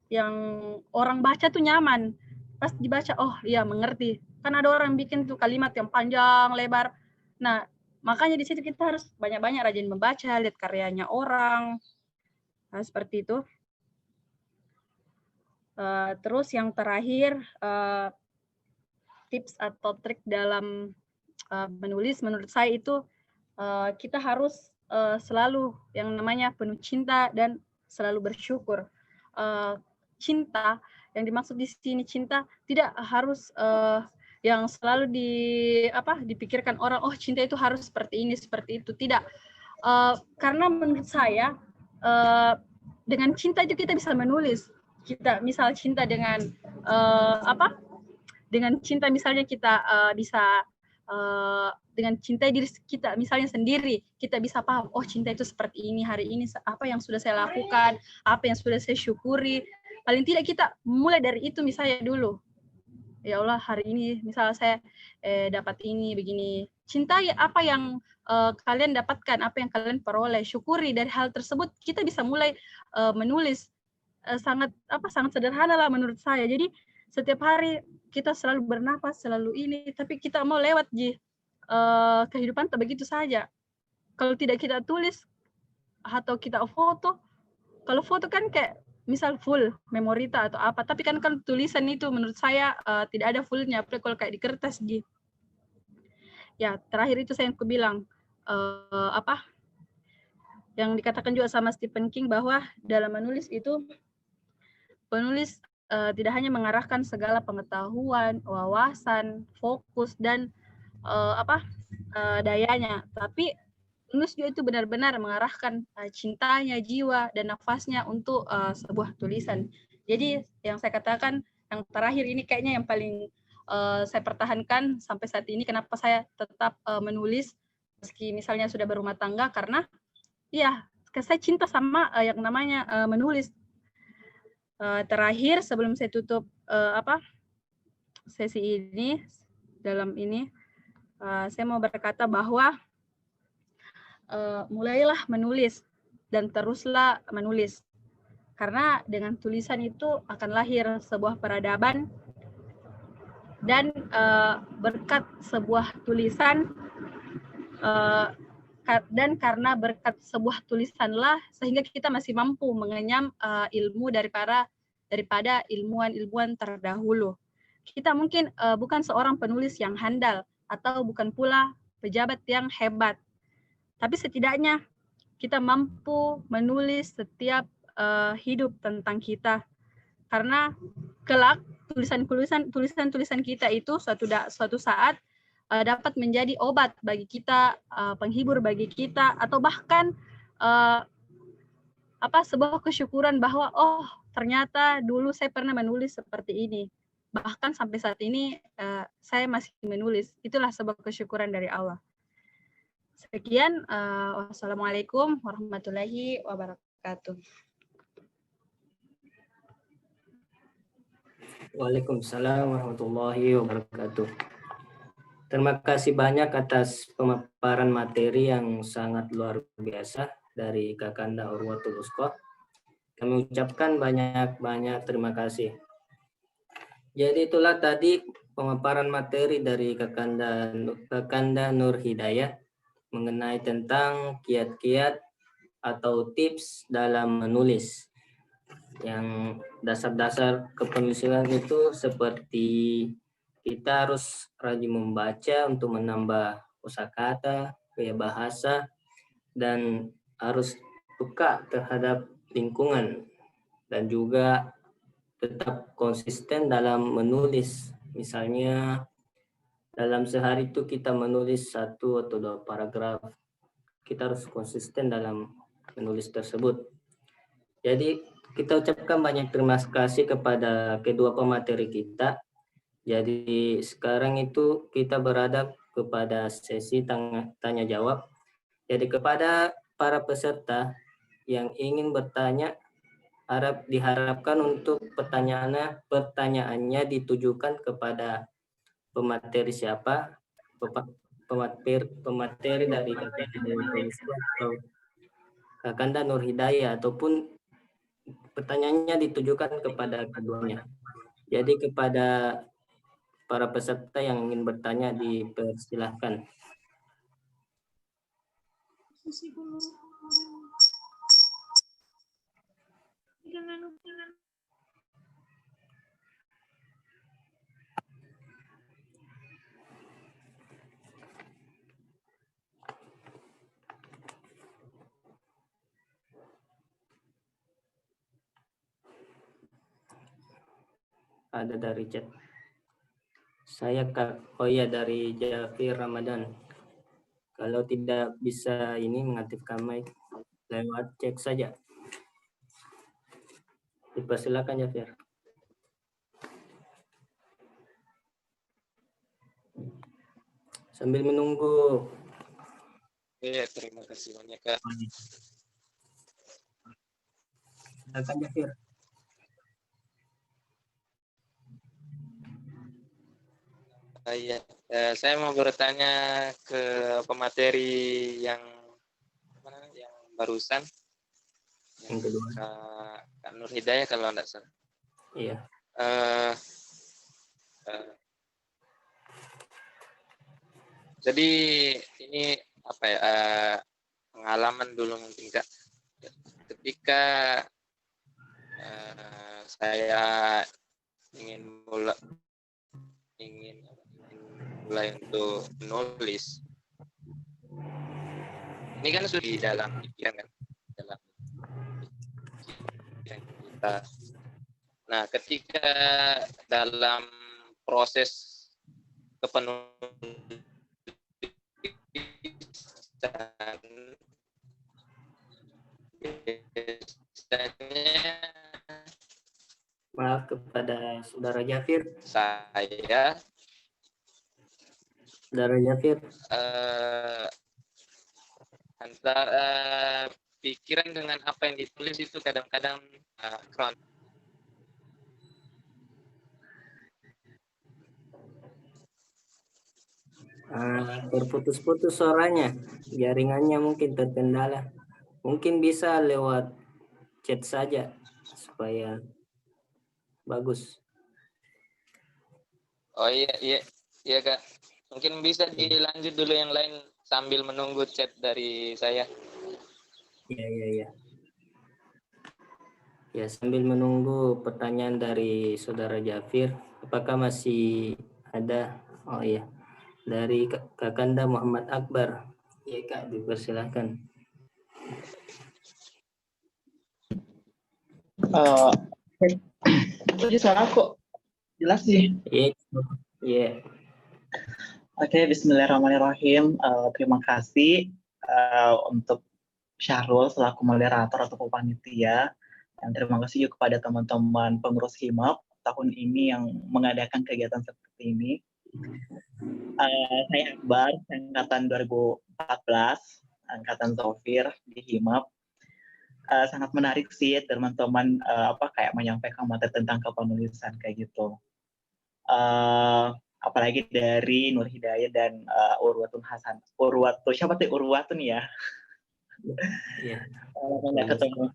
yang orang baca tuh nyaman. Pas dibaca, oh iya mengerti. Kan ada orang bikin tuh kalimat yang panjang, lebar. Nah, makanya di situ kita harus banyak-banyak rajin membaca, lihat karyanya orang. Nah, seperti itu. Terus yang terakhir, tips atau trik dalam menulis, menurut saya itu kita harus selalu yang namanya penuh cinta dan selalu bersyukur. Cinta yang dimaksud di sini cinta tidak harus yang selalu dipikirkan orang, oh cinta itu harus seperti ini seperti itu, tidak. Karena menurut saya dengan cinta itu kita bisa menulis. Kita misal cinta dengan dengan cinta misalnya kita bisa dengan cinta diri kita misalnya sendiri, kita bisa paham, oh cinta itu seperti ini, hari ini apa yang sudah saya lakukan, apa yang sudah saya syukuri. Paling tidak kita mulai dari itu misalnya dulu. Ya Allah, hari ini misalnya saya dapat ini begini. Cintai apa yang kalian dapatkan, apa yang kalian peroleh, syukuri dari hal tersebut. Kita bisa mulai menulis sangat sederhana lah menurut saya. Jadi setiap hari kita selalu bernapas, selalu ini, tapi kita mau lewat kehidupan tak begitu saja. Kalau tidak kita tulis atau kita foto, kalau foto kan kayak misal full memorita atau apa, tapi kan tulisan itu menurut saya tidak ada fullnya, apalagi kalau kayak di kertas gitu. Ya terakhir itu saya yang bilang yang dikatakan juga sama Stephen King bahwa dalam menulis itu penulis tidak hanya mengarahkan segala pengetahuan, wawasan, fokus dan dayanya, tapi penulis juga itu benar-benar mengarahkan cintanya, jiwa dan nafasnya untuk sebuah tulisan. Jadi yang saya katakan yang terakhir ini kayaknya yang paling saya pertahankan sampai saat ini. Kenapa saya tetap menulis meski misalnya sudah berumah tangga, karena ya saya cinta sama yang namanya menulis. Terakhir sebelum saya tutup sesi ini, dalam ini saya mau berkata bahwa mulailah menulis dan teruslah menulis, karena dengan tulisan itu akan lahir sebuah peradaban, dan berkat sebuah tulisan dan karena berkat sebuah tulisanlah sehingga kita masih mampu mengenyam ilmu daripada ilmuwan-ilmuwan terdahulu. Kita mungkin bukan seorang penulis yang handal atau bukan pula pejabat yang hebat, tapi setidaknya kita mampu menulis setiap hidup tentang kita, karena kelak tulisan-tulisan kita itu suatu saat dapat menjadi obat bagi kita, penghibur bagi kita, atau bahkan sebuah kesyukuran bahwa oh ternyata dulu saya pernah menulis seperti ini, bahkan sampai saat ini saya masih menulis. Itulah sebuah kesyukuran dari Allah. Sekian, wassalamualaikum warahmatullahi wabarakatuh. Waalaikumsalam warahmatullahi wabarakatuh. Terima kasih banyak atas pemaparan materi yang sangat luar biasa dari Kakanda Urwatul Wuthqa. Kami ucapkan banyak-banyak terima kasih. Jadi itulah tadi pemaparan materi dari Kakanda Nur Hidayah mengenai tentang kiat-kiat atau tips dalam menulis. Yang dasar-dasar kepenulisan itu seperti kita harus rajin membaca untuk menambah kosakata, gaya bahasa, dan harus peka terhadap lingkungan, dan juga tetap konsisten dalam menulis. Misalnya dalam sehari itu kita menulis 1 atau 2 paragraf, kita harus konsisten dalam menulis tersebut. Jadi kita ucapkan banyak terima kasih kepada kedua pemateri kita. Jadi sekarang itu kita berada kepada sesi tanya jawab. Jadi kepada para peserta yang ingin bertanya, diharapkan untuk pertanyaannya ditujukan kepada pemateri siapa, pemateri dari Kakanda Nur Hidayah, ataupun pertanyaannya ditujukan kepada keduanya. Jadi kepada para peserta yang ingin bertanya dipersilahkan. ada dari chat. Saya Kak, oh iya dari Jafir Ramadan. Kalau tidak bisa ini mengaktifkan mic, lewat cek saja. Dipersilakan Jafir. Sambil menunggu. Iya, terima kasih banyak Kak. Silakan Jafir. Iya, saya mau bertanya ke pemateri yang barusan, Yang kedua. Kak Nur Hidayah kalau tidak salah. Iya. Eh, jadi ini apa ya, pengalaman dulu mungkin Kak, ketika saya ingin mulai untuk menulis. Ini kan sudah di dalam pikiran kan, dalam pikiran kita. Nah, ketika dalam proses kepenulisan, biasanya Maaf kepada Saudara Jafir. saya Saudara Jafir. Antara pikiran dengan apa yang ditulis itu kadang-kadang Terputus-putus suaranya, jaringannya mungkin terkendala. Mungkin bisa lewat chat saja supaya bagus. Oh iya Kak. Mungkin bisa dilanjut dulu yang lain sambil menunggu chat dari saya. Iya. Ya, sambil menunggu pertanyaan dari Saudara Jafir, apakah masih ada? Oh iya. Dari Kakanda Muhammad Akbar. Iya Kak, dipersilahkan. Itu suara kok jelas sih. Iya. Oke, bismillahirrahmanirrahim. Terima kasih untuk Syahrul selaku moderator atau panitia. Dan terima kasih juga kepada teman-teman pengurus HIMAP tahun ini yang mengadakan kegiatan seperti ini. Saya Akbar, angkatan 2014, angkatan Zofir di HIMAP. Sangat menarik sih teman-teman kayak menyampaikan materi tentang kepenulisan kayak gitu. Apalagi dari Nur Hidayah dan Urwatun Hasan. Siapa tuh Urwatun ya? Iya. Nggak ketemu.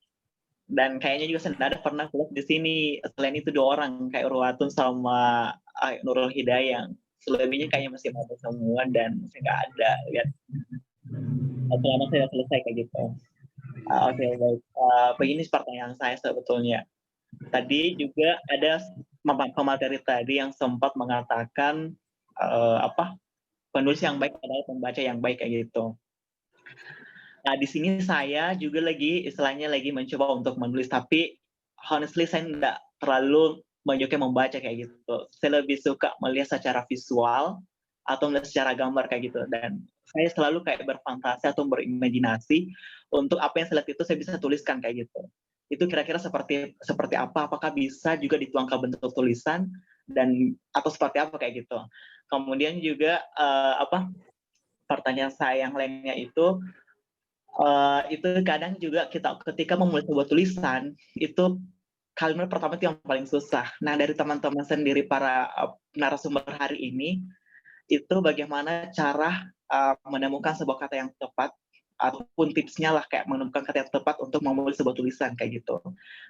Dan kayaknya juga saya ada pernah lihat di sini. Selain itu 2 orang kayak Urwatun sama Nurul Hidayah. Selebihnya kayaknya masih mati semua dan saya nggak ada lihat. Selama saya selesai kayak gitu. Oke, baik. Begini pertanyaan saya sebetulnya. Tadi juga ada pemateri tadi yang sempat mengatakan penulis yang baik adalah pembaca yang baik kayak gitu. Nah, di sini saya juga lagi mencoba untuk menulis, tapi honestly saya tidak terlalu menyukai membaca kayak gitu. Saya lebih suka melihat secara visual atau melihat secara gambar kayak gitu, dan saya selalu kayak berfantasi atau berimajinasi untuk apa yang saya lihat itu saya bisa tuliskan kayak gitu. Itu kira-kira seperti apa? Apakah bisa juga dituangkan bentuk tulisan dan atau seperti apa kayak gitu? Kemudian juga pertanyaan saya yang lainnya itu kadang juga kita ketika memulai sebuah tulisan itu kalimat pertama itu yang paling susah. Nah, dari teman-teman sendiri para narasumber hari ini itu bagaimana cara menemukan sebuah kata yang tepat ataupun tipsnya lah kayak menemukan kata yang tepat untuk memulai sebuah tulisan kayak gitu.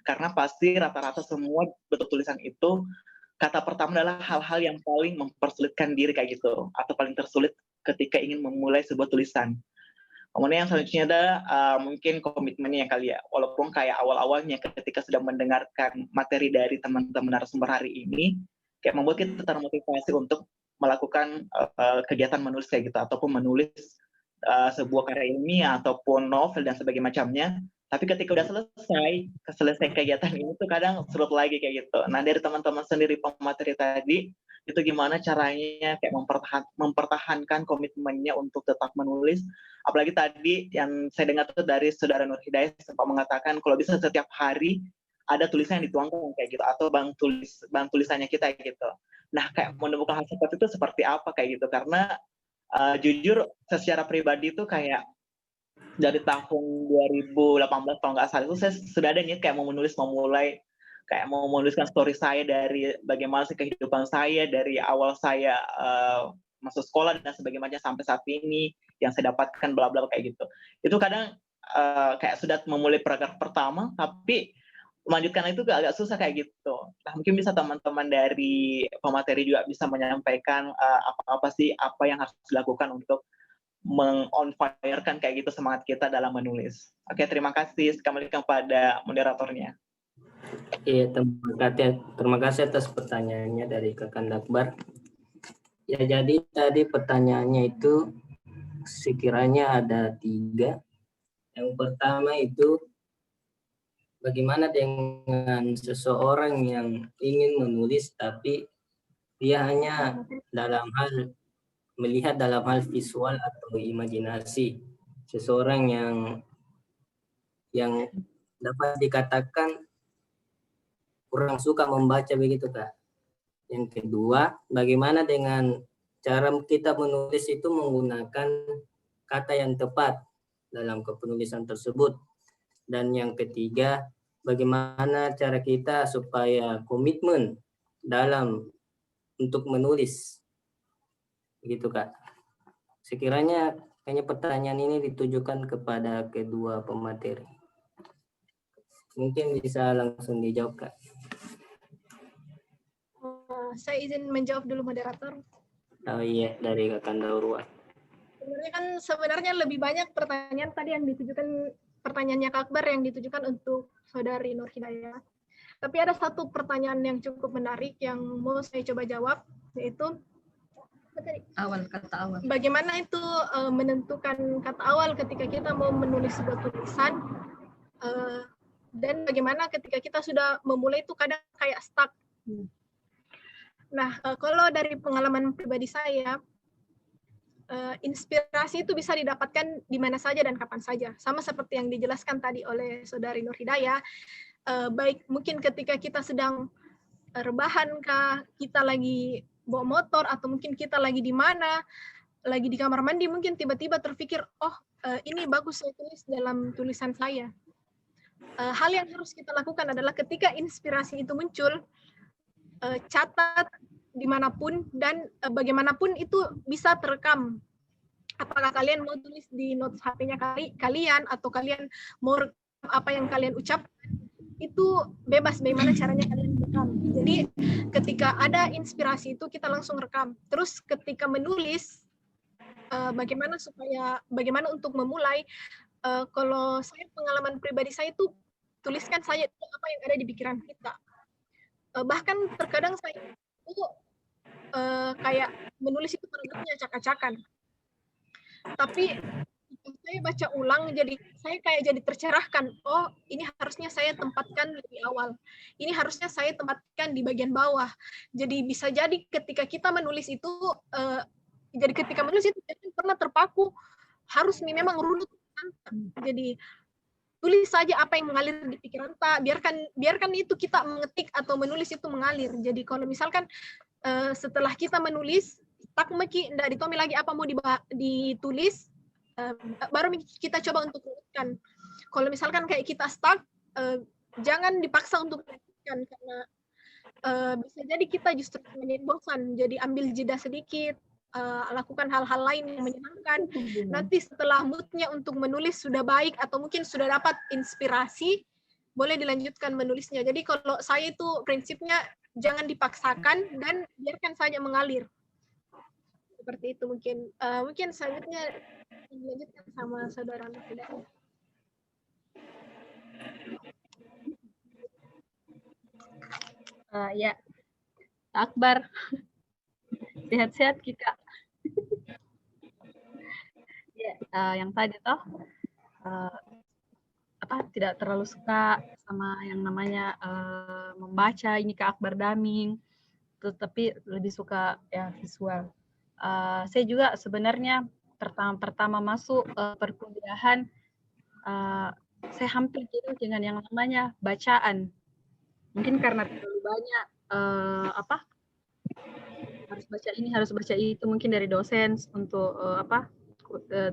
Karena pasti rata-rata semua bentuk tulisan itu kata pertama adalah hal-hal yang paling mempersulitkan diri kayak gitu atau paling tersulit ketika ingin memulai sebuah tulisan. Kemudian yang selanjutnya ada mungkin komitmennya kali ya. Walaupun kayak awal-awalnya ketika sudah mendengarkan materi dari teman-teman narasumber hari ini, kayak membuat kita termotivasi untuk melakukan kegiatan menulis kayak gitu ataupun menulis sebuah karya ilmiah ataupun novel dan sebagainya macamnya. Tapi ketika udah selesai kegiatan ini tuh kadang surut lagi kayak gitu. Nah dari teman-teman sendiri pemateri tadi, itu gimana caranya kayak mempertahankan komitmennya untuk tetap menulis. Apalagi tadi yang saya dengar tuh dari Saudara Nur Hidayah sempat mengatakan kalau bisa setiap hari ada tulisan yang dituangkan kayak gitu, atau bank tulisannya kita gitu. Nah kayak menemukan hal seperti itu seperti apa kayak gitu, karena jujur secara pribadi itu kayak dari tahun 2018 kalau nggak salah itu saya sudah ada niat kayak mau mulai kayak mau menuliskan story saya dari bagaimana sih kehidupan saya dari awal saya masuk sekolah dan sebagainya sampai saat ini yang saya dapatkan bla bla kayak gitu. Itu kadang kayak sudah memulai paragraf pertama tapi melanjutkan itu agak susah kayak gitu. Nah, mungkin bisa teman-teman dari pemateri juga bisa menyampaikan apa sih apa yang harus dilakukan untuk meng-on fire-kan kayak gitu semangat kita dalam menulis. Oke, terima kasih. Kembali kepada moderatornya. Iya, terima kasih atas pertanyaannya dari Kakak Akbar. Ya, jadi tadi pertanyaannya itu sekiranya ada 3. Yang pertama itu bagaimana dengan seseorang yang ingin menulis tapi dia hanya melihat dalam hal visual atau imajinasi. Seseorang yang dapat dikatakan kurang suka membaca begitu Kak. Yang kedua, bagaimana dengan cara kita menulis itu menggunakan kata yang tepat dalam kepenulisan tersebut. Dan yang ketiga, bagaimana cara kita supaya komitmen dalam untuk menulis. Begitu Kak. Sekiranya kayaknya pertanyaan ini ditujukan kepada kedua pemateri. Mungkin bisa langsung dijawab Kak. Saya izin menjawab dulu moderator. Oh iya, dari Kakak Daurwa. Sebenarnya lebih banyak pertanyaan tadi yang ditujukan, pertanyaannya Kak Akbar yang ditujukan untuk Saudari Nur Hidayah. Tapi ada satu pertanyaan yang cukup menarik yang mau saya coba jawab, yaitu Kata awal. bagaimana itu menentukan kata awal ketika kita mau menulis sebuah tulisan, dan bagaimana ketika kita sudah memulai itu kadang kayak stuck. Nah, kalau dari pengalaman pribadi saya, inspirasi itu bisa didapatkan di mana saja dan kapan saja. Sama seperti yang dijelaskan tadi oleh Saudari Nur Hidayah, baik mungkin ketika kita sedang rebahan kah, kita lagi bawa motor, atau mungkin kita lagi di mana, lagi di kamar mandi, mungkin tiba-tiba terpikir, oh ini bagus saya tulis dalam tulisan saya. Hal yang harus kita lakukan adalah ketika inspirasi itu muncul, catat dimanapun dan bagaimanapun itu bisa terekam. Apakah kalian mau tulis di notes HP-nya kalian, atau kalian mau apa yang kalian ucapkan, itu bebas bagaimana caranya kalian rekam. Jadi ketika ada inspirasi itu kita langsung rekam. Terus ketika menulis, bagaimana untuk memulai, kalau saya pengalaman pribadi saya itu tuliskan saja apa yang ada di pikiran kita. Bahkan terkadang saya itu kayak menulis itu paragrafnya acak-acakan. Tapi saya baca ulang, jadi saya kayak jadi tercerahkan. Oh, ini harusnya saya tempatkan lebih awal. Ini harusnya saya tempatkan di bagian bawah. Jadi bisa jadi ketika kita menulis itu, pernah terpaku harus memang runut. Jadi tulis saja apa yang mengalir di pikiran kita. Biarkan itu kita mengetik atau menulis itu mengalir. Jadi kalau misalkan setelah kita menulis, tak meki ndak ditomi lagi apa mau ditulis, baru kita coba untuk menuliskan. Kalau misalkan kayak kita stuck, jangan dipaksa untuk menuliskan, karena bisa jadi kita justru menjadi bosan. Jadi ambil jeda sedikit, lakukan hal-hal lain yang menyenangkan. Nanti setelah moodnya untuk menulis sudah baik atau mungkin sudah dapat inspirasi, boleh dilanjutkan menulisnya. Jadi kalau saya itu prinsipnya jangan dipaksakan dan biarkan saja mengalir. Seperti itu mungkin. Mungkin selanjutnya dilanjutkan sama Saudara Hidayah. Ya, Akbar. Sehat-sehat kita. Ya, yang tadi toh tidak terlalu suka sama yang namanya membaca ini ke Akbar Daming, tetapi lebih suka ya visual. Saya juga sebenarnya pertama masuk perkuliahan, saya hampir jenuh dengan yang namanya bacaan. Mungkin karena terlalu banyak harus baca ini, harus baca itu, mungkin dari dosen untuk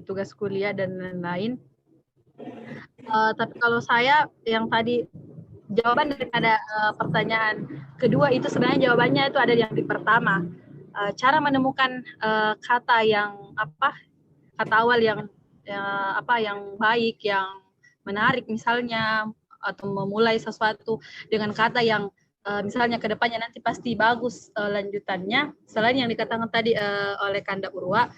tugas kuliah dan lain-lain. Tapi kalau saya yang tadi jawaban daripada pertanyaan kedua itu sebenarnya jawabannya itu ada yang di pertama. Cara menemukan kata yang kata awal yang baik, yang menarik misalnya, atau memulai sesuatu dengan kata yang misalnya ke depannya nanti pasti bagus lanjutannya, selain yang dikatakan tadi oleh Kanda Urwa,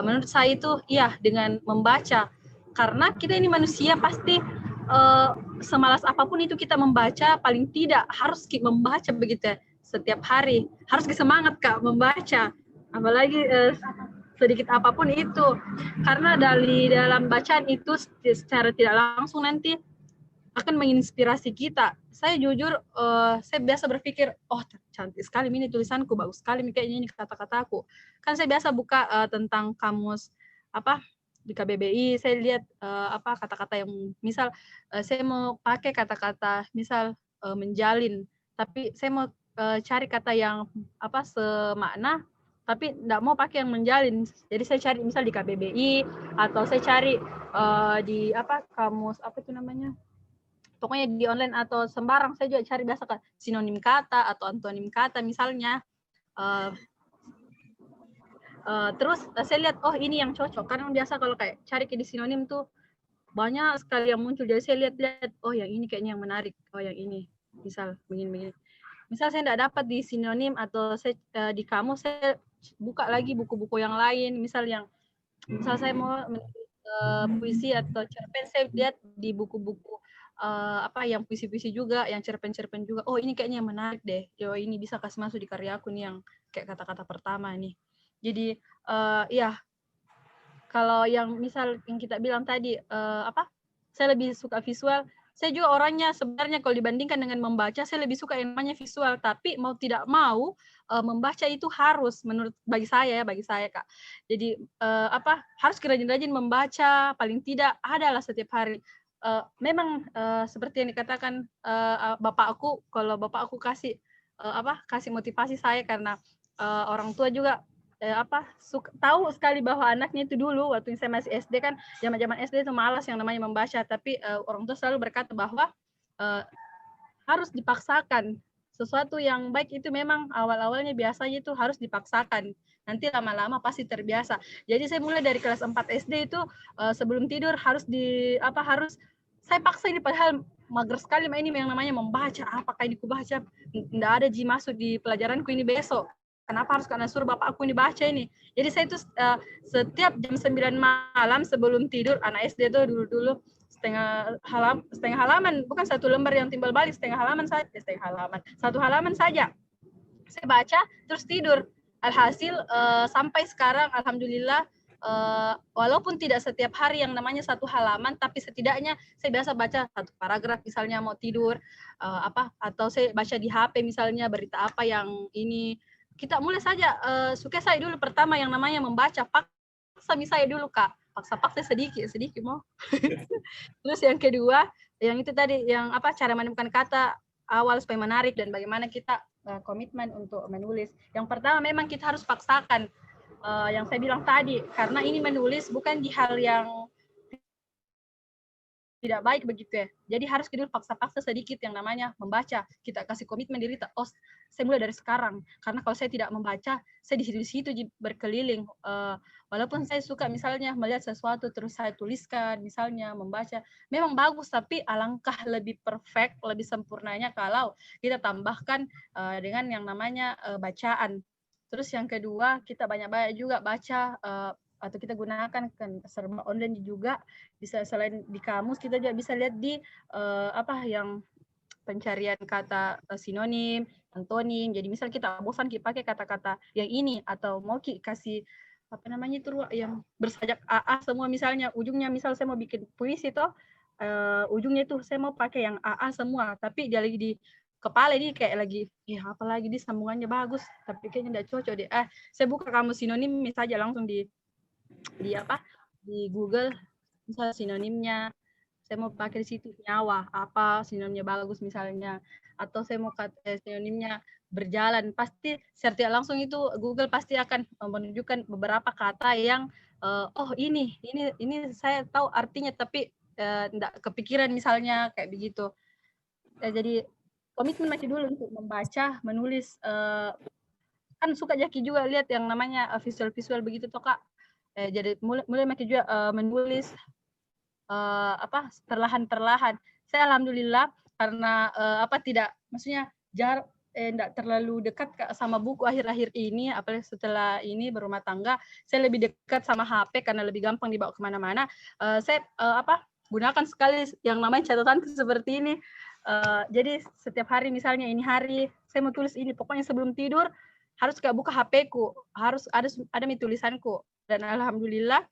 menurut saya itu ya dengan membaca, karena kita ini manusia pasti semalas apapun itu kita membaca, paling tidak harus membaca begitu ya, setiap hari harus semangat Kak membaca, apalagi sedikit apapun itu, karena dalam bacaan itu secara tidak langsung nanti akan menginspirasi kita. Saya jujur, saya biasa berpikir, oh cantik sekali ini tulisanku, bagus sekali kayaknya ini kata-kataku. Kan saya biasa buka tentang kamus di KBBI, saya lihat kata-kata yang misal saya mau pakai kata-kata misal menjalin, tapi saya mau cari kata yang semakna, tapi tidak mau pakai yang menjalin. Jadi saya cari misal di KBBI, atau saya cari di kamus itu namanya, pokoknya di online atau sembarang, saya juga cari biasa sinonim kata atau antonim kata misalnya. Terus saya lihat, oh ini yang cocok, karena biasa kalau kayak cari di sinonim tuh banyak sekali yang muncul, jadi saya lihat-lihat, oh yang ini kayaknya yang menarik, oh yang ini misal begini. Misal saya tidak dapat di sinonim atau saya di kamus, saya buka lagi buku-buku yang lain, misal saya mau puisi atau cerpen, saya lihat di buku-buku yang puisi-puisi juga, yang cerpen-cerpen juga, oh ini kayaknya yang menarik deh, oh ini bisa kasih masuk di karyaku nih yang kayak kata-kata pertama nih. Jadi kalau yang misal yang kita bilang tadi saya lebih suka visual. Saya juga orangnya sebenarnya kalau dibandingkan dengan membaca, saya lebih suka yang namanya visual, tapi mau tidak mau membaca itu harus, bagi saya Kak. Jadi harus rajin-rajin membaca, paling tidak adalah setiap hari. Memang seperti yang dikatakan bapak aku, kalau bapak aku kasih motivasi saya, karena orang tua juga tahu sekali bahwa anaknya itu dulu waktu saya masih SD, kan zaman-zaman SD itu malas yang namanya membaca, tapi orang tua selalu berkata bahwa harus dipaksakan. Sesuatu yang baik itu memang awal-awalnya biasanya itu harus dipaksakan, nanti lama-lama pasti terbiasa. Jadi saya mulai dari kelas 4 SD itu sebelum tidur harus saya paksa ini, padahal mager sekali ini yang namanya membaca. Apakah ini kubaca? Nggak ada masuk di pelajaranku ini besok. Kenapa harus karena suruh bapak aku ini baca ini? Jadi saya itu setiap jam 9 malam sebelum tidur, anak SD itu dulu setengah halaman, bukan satu lembar yang timbal balik, satu halaman saja. Saya baca terus tidur. Alhasil sampai sekarang alhamdulillah, walaupun tidak setiap hari yang namanya satu halaman, tapi setidaknya saya biasa baca satu paragraf misalnya mau tidur, atau saya baca di HP misalnya berita apa yang ini. Kita mulai saja, suka saya dulu pertama yang namanya membaca, paksa misalnya dulu Kak, paksa sedikit mau. Terus yang kedua, yang itu tadi, yang cara menemukan kata awal supaya menarik dan bagaimana kita komitmen untuk menulis. Yang pertama memang kita harus paksakan, yang saya bilang tadi, karena ini menulis bukan di hal yang tidak baik begitu ya. Jadi harus kita paksa-paksa sedikit yang namanya membaca. Kita kasih komitmen diri, saya mulai dari sekarang. Karena kalau saya tidak membaca, saya di situ berkeliling. Walaupun saya suka misalnya melihat sesuatu terus saya tuliskan, misalnya membaca, memang bagus, tapi alangkah lebih perfect, lebih sempurnanya kalau kita tambahkan dengan yang namanya bacaan. Terus yang kedua, kita banyak-banyak juga baca, atau kita gunakan serba online juga, bisa selain di kamus kita juga bisa lihat di yang pencarian kata sinonim, antonim. Jadi misal kita bosan kita pakai kata-kata yang ini, atau mau kasih yang bersajak AA semua, misalnya ujungnya misal saya mau bikin puisi toh, ujungnya itu saya mau pakai yang AA semua, tapi dia lagi di kepala ini kayak lagi, apalagi di sambungannya bagus, tapi kayaknya tidak cocok deh. Saya buka kamus sinonim saja langsung di Google, misalnya sinonimnya. Saya mau pakai di situ nyawa, apa sinonimnya bagus misalnya, atau saya mau sinonimnya berjalan, pasti search langsung itu Google pasti akan menunjukkan beberapa kata yang ini saya tahu artinya tapi enggak kepikiran misalnya kayak begitu. Jadi komitmen masih dulu untuk membaca, menulis. Kan suka Jaki juga lihat yang namanya visual begitu toh Kak. Jadi mulai masih juga menulis perlahan-perlahan. Saya alhamdulillah karena tidak maksudnya enggak terlalu dekat sama buku akhir-akhir ini, apalagi setelah ini berumah tangga, saya lebih dekat sama HP karena lebih gampang dibawa kemana-mana. Saya gunakan sekali yang namanya catatan seperti ini. Jadi setiap hari misalnya ini hari saya mau tulis ini, pokoknya sebelum tidur harus buka HP-ku, harus ada tulisanku. Dan alhamdulillah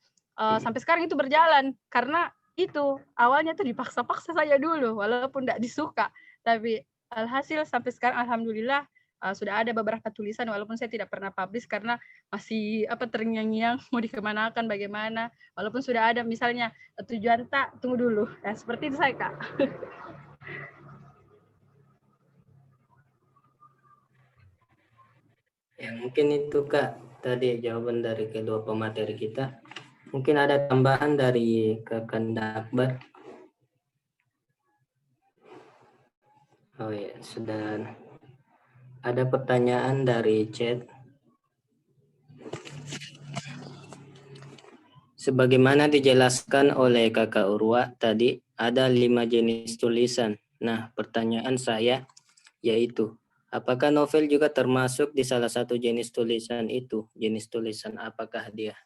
sampai sekarang itu berjalan karena itu awalnya tuh dipaksa-paksa saja dulu walaupun tidak disuka, tapi alhasil sampai sekarang alhamdulillah sudah ada beberapa tulisan walaupun saya tidak pernah publish karena masih terngiang-ngiang mau dikemanakan bagaimana, walaupun sudah ada misalnya tujuan tak tunggu dulu seperti itu saya Kak. Ya mungkin itu Kak tadi jawaban dari kedua pemateri kita. Mungkin ada tambahan dari Kakak Akbar. Oh ya, sudah ada pertanyaan dari chat. Sebagaimana dijelaskan oleh Kakak Urwa tadi, ada 5 jenis tulisan. Nah, pertanyaan saya yaitu, apakah novel juga termasuk di salah satu jenis tulisan itu? Jenis tulisan apakah dia?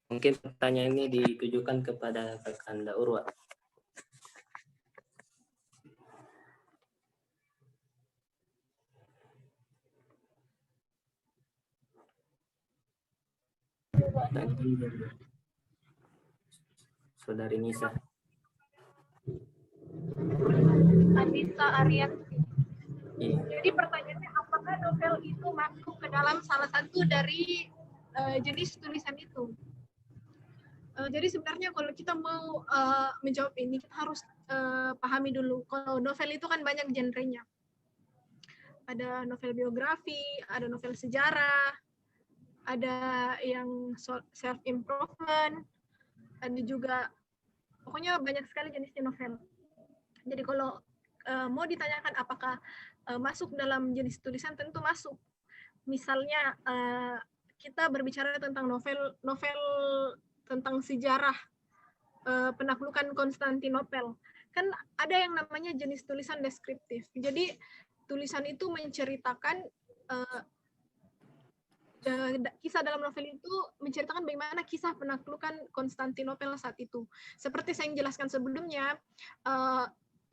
Mungkin pertanyaan ini ditujukan kepada Kakak Urwa. Saudari Nisa. Anissa Ariat. Iya. Jadi pertanyaannya apakah novel itu masuk ke dalam salah satu dari jenis tulisan itu? Jadi sebenarnya kalau kita mau menjawab ini kita harus pahami dulu kalau novel itu kan banyak genrenya. Ada novel biografi, ada novel sejarah, ada yang self improvement, ada juga pokoknya banyak sekali jenisnya novel. Jadi kalau mau ditanyakan apakah masuk dalam jenis tulisan, tentu masuk. Misalnya kita berbicara tentang novel tentang sejarah penaklukan Konstantinopel. Kan ada yang namanya jenis tulisan deskriptif. Jadi tulisan itu menceritakan kisah dalam novel itu menceritakan bagaimana kisah penaklukan Konstantinopel saat itu. Seperti saya yang jelaskan sebelumnya,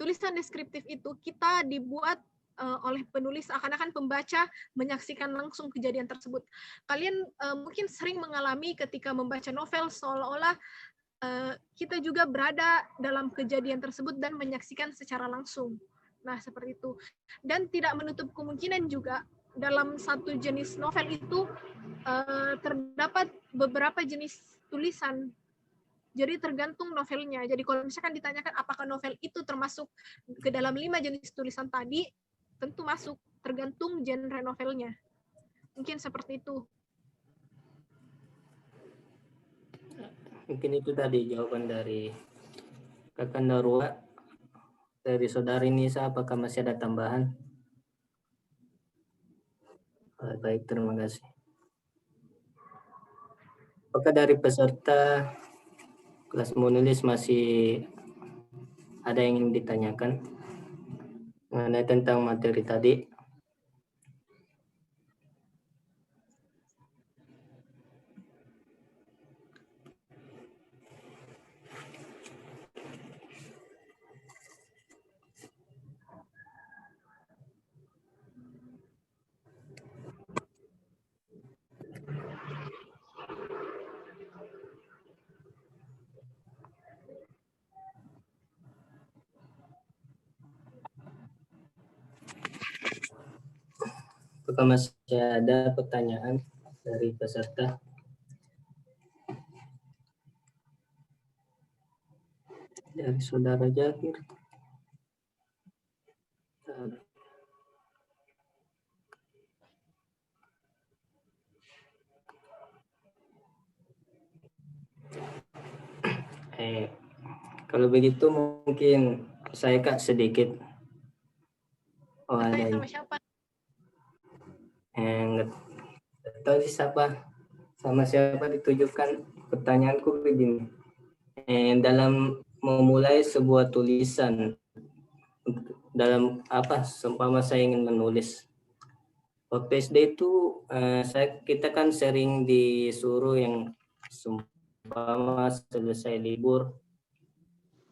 tulisan deskriptif itu kita dibuat oleh penulis akan pembaca menyaksikan langsung kejadian tersebut. Kalian mungkin sering mengalami ketika membaca novel seolah-olah kita juga berada dalam kejadian tersebut dan menyaksikan secara langsung. Nah, seperti itu. Dan tidak menutup kemungkinan juga dalam satu jenis novel itu terdapat beberapa jenis tulisan. Jadi tergantung novelnya. Jadi kalau misalkan ditanyakan apakah novel itu termasuk ke dalam 5 jenis tulisan tadi, tentu masuk, tergantung genre novelnya. Mungkin seperti itu. Mungkin itu tadi jawaban dari Kakak Urwa. Dari Saudari Nisa, apakah masih ada tambahan? Baik, terima kasih. Apakah dari peserta kelas menulis masih ada yang ingin ditanyakan mengenai tentang materi tadi? Apakah masih ada pertanyaan dari peserta? Dari Saudara Jakir. Kalau begitu mungkin saya Kak sedikit. Oh, ada Saya ini. sama siapa? Nggak tahu sih sama siapa ditujukan. Pertanyaanku begini. Dalam memulai sebuah tulisan, dalam apa, seumpama saya ingin menulis. Waktu SD itu kita kan sering disuruh yang seumpama selesai libur,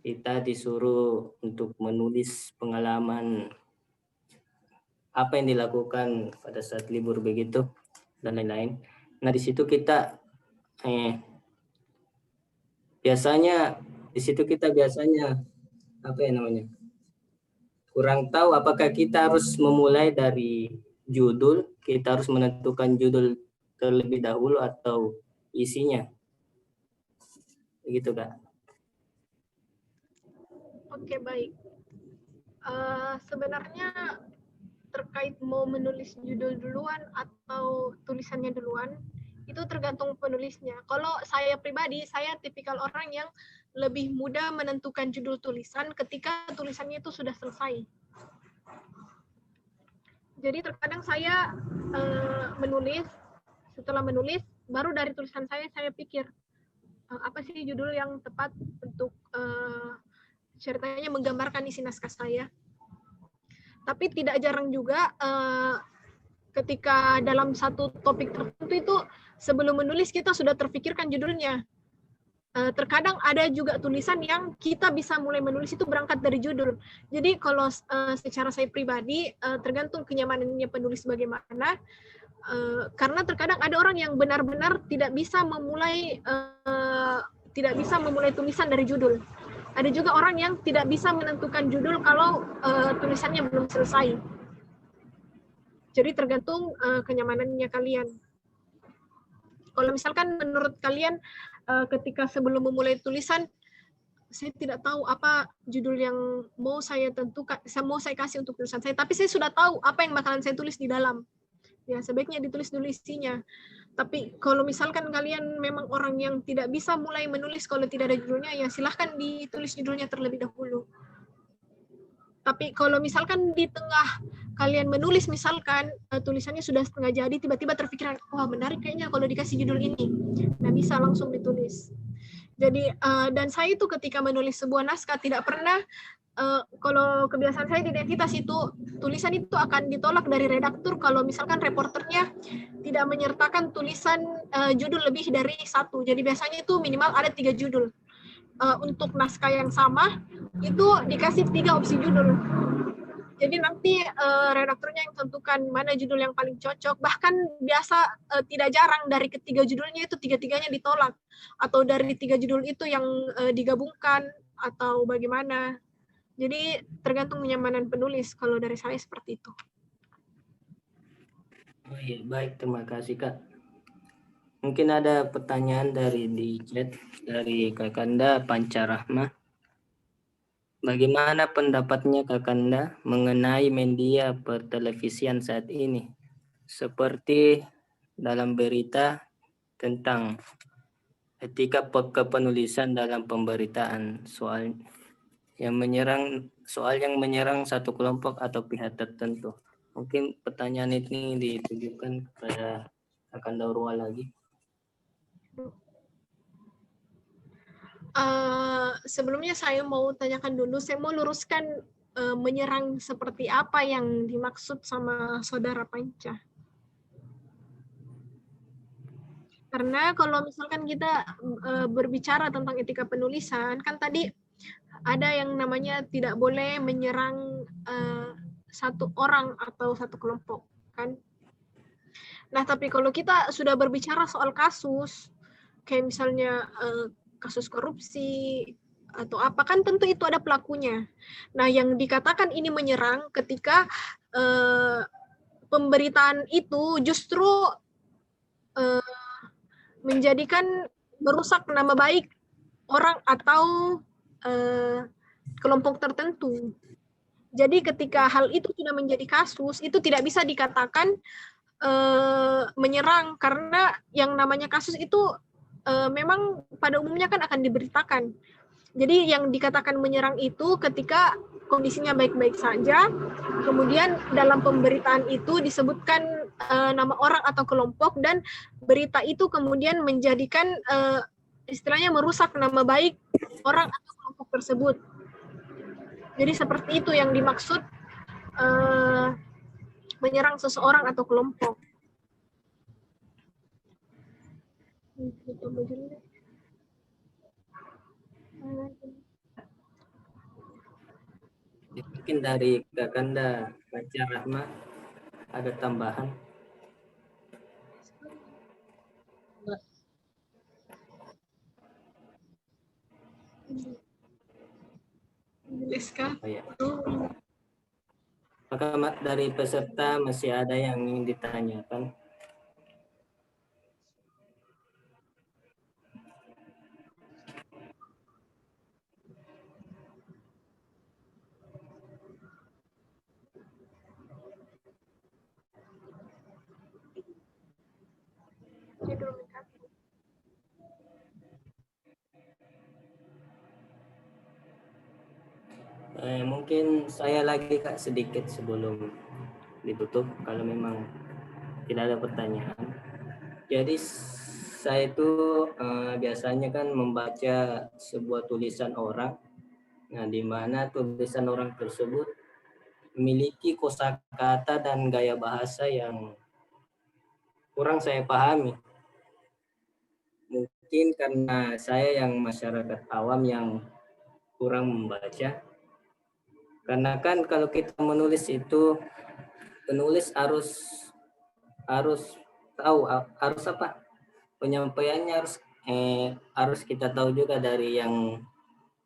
kita disuruh untuk menulis pengalaman apa yang dilakukan pada saat libur begitu dan lain-lain. Nah di situ kita biasanya apa ya namanya, kurang tahu apakah kita harus memulai dari judul, kita harus menentukan judul terlebih dahulu atau isinya, begitu Kak. Oke, baik. Sebenarnya terkait mau menulis judul duluan atau tulisannya duluan, itu tergantung penulisnya. Kalau saya pribadi, saya tipikal orang yang lebih mudah menentukan judul tulisan ketika tulisannya itu sudah selesai. Jadi terkadang saya menulis, setelah menulis, baru dari tulisan saya pikir, apa sih judul yang tepat untuk ceritanya menggambarkan isi naskah saya. Tapi tidak jarang juga ketika dalam satu topik tertentu itu sebelum menulis kita sudah terpikirkan judulnya. Terkadang ada juga tulisan yang kita bisa mulai menulis itu berangkat dari judul. Jadi kalau secara saya pribadi tergantung kenyamanannya penulis bagaimana. Karena terkadang ada orang yang benar-benar tidak bisa memulai tulisan dari judul. Ada juga orang yang tidak bisa menentukan judul kalau tulisannya belum selesai. Jadi tergantung kenyamanannya kalian. Kalau misalkan menurut kalian ketika sebelum memulai tulisan, saya tidak tahu apa judul yang mau saya tentukan, mau saya kasih untuk tulisan saya, tapi saya sudah tahu apa yang bakalan saya tulis di dalam. Ya, sebaiknya ditulis dulu isinya. Tapi kalau misalkan kalian memang orang yang tidak bisa mulai menulis kalau tidak ada judulnya, ya silahkan ditulis judulnya terlebih dahulu. Tapi kalau misalkan di tengah kalian menulis, misalkan tulisannya sudah setengah jadi, tiba-tiba terpikiran, wah menarik kayaknya kalau dikasih judul ini. Nah, bisa langsung ditulis. Jadi, dan saya itu ketika menulis sebuah naskah tidak pernah, kalau kebiasaan saya di identitas itu, tulisan itu akan ditolak dari redaktur kalau misalkan reporternya tidak menyertakan tulisan judul lebih dari satu. Jadi biasanya itu minimal ada 3 judul. Untuk naskah yang sama, itu dikasih 3 opsi judul. Jadi nanti redakturnya yang tentukan mana judul yang paling cocok. Bahkan biasa tidak jarang dari ketiga judulnya itu 3-3-nya ditolak. Atau dari 3 judul itu yang digabungkan atau bagaimana. Jadi tergantung kenyamanan penulis, kalau dari saya seperti itu. Oh iya, baik, terima kasih Kak. Mungkin ada pertanyaan dari di chat dari Kakanda Pancarahma. Bagaimana pendapatnya Kakanda mengenai media pertelevisian saat ini? Seperti dalam berita tentang etika kepenulisan dalam pemberitaan, soal yang menyerang satu kelompok atau pihak tertentu. Mungkin pertanyaan ini ditujukan kepada Kakanda Urwa lagi. Sebelumnya saya mau tanyakan dulu, saya mau luruskan menyerang seperti apa yang dimaksud sama Saudara Panca. Karena kalau misalkan kita berbicara tentang etika penulisan, kan tadi ada yang namanya tidak boleh menyerang satu orang atau satu kelompok, kan? Nah, tapi kalau kita sudah berbicara soal kasus, kayak misalnya kasus korupsi atau apa, kan tentu itu ada pelakunya. Nah, yang dikatakan ini menyerang ketika pemberitaan itu justru menjadikan merusak nama baik orang atau kelompok tertentu. Jadi ketika hal itu sudah menjadi kasus, itu tidak bisa dikatakan menyerang, karena yang namanya kasus itu memang pada umumnya kan akan diberitakan. Jadi yang dikatakan menyerang itu ketika kondisinya baik-baik saja, kemudian dalam pemberitaan itu disebutkan nama orang atau kelompok, dan berita itu kemudian menjadikan istilahnya merusak nama baik orang atau kelompok tersebut. Jadi seperti itu yang dimaksud menyerang seseorang atau kelompok. Mungkin dari Kakanda Baca Rahma ada tambahan. Oh, ya. Apakah dari peserta masih ada yang ingin ditanyakan? Mungkin saya lagi Kak sedikit sebelum ditutup kalau memang tidak ada pertanyaan. Jadi saya itu biasanya kan membaca sebuah tulisan orang, nah di mana tulisan orang tersebut memiliki kosakata dan gaya bahasa yang kurang saya pahami. Mungkin karena saya yang masyarakat awam yang kurang membaca. Karena kan kalau kita menulis itu, penulis harus tahu harus apa? Penyampaiannya harus kita tahu juga dari yang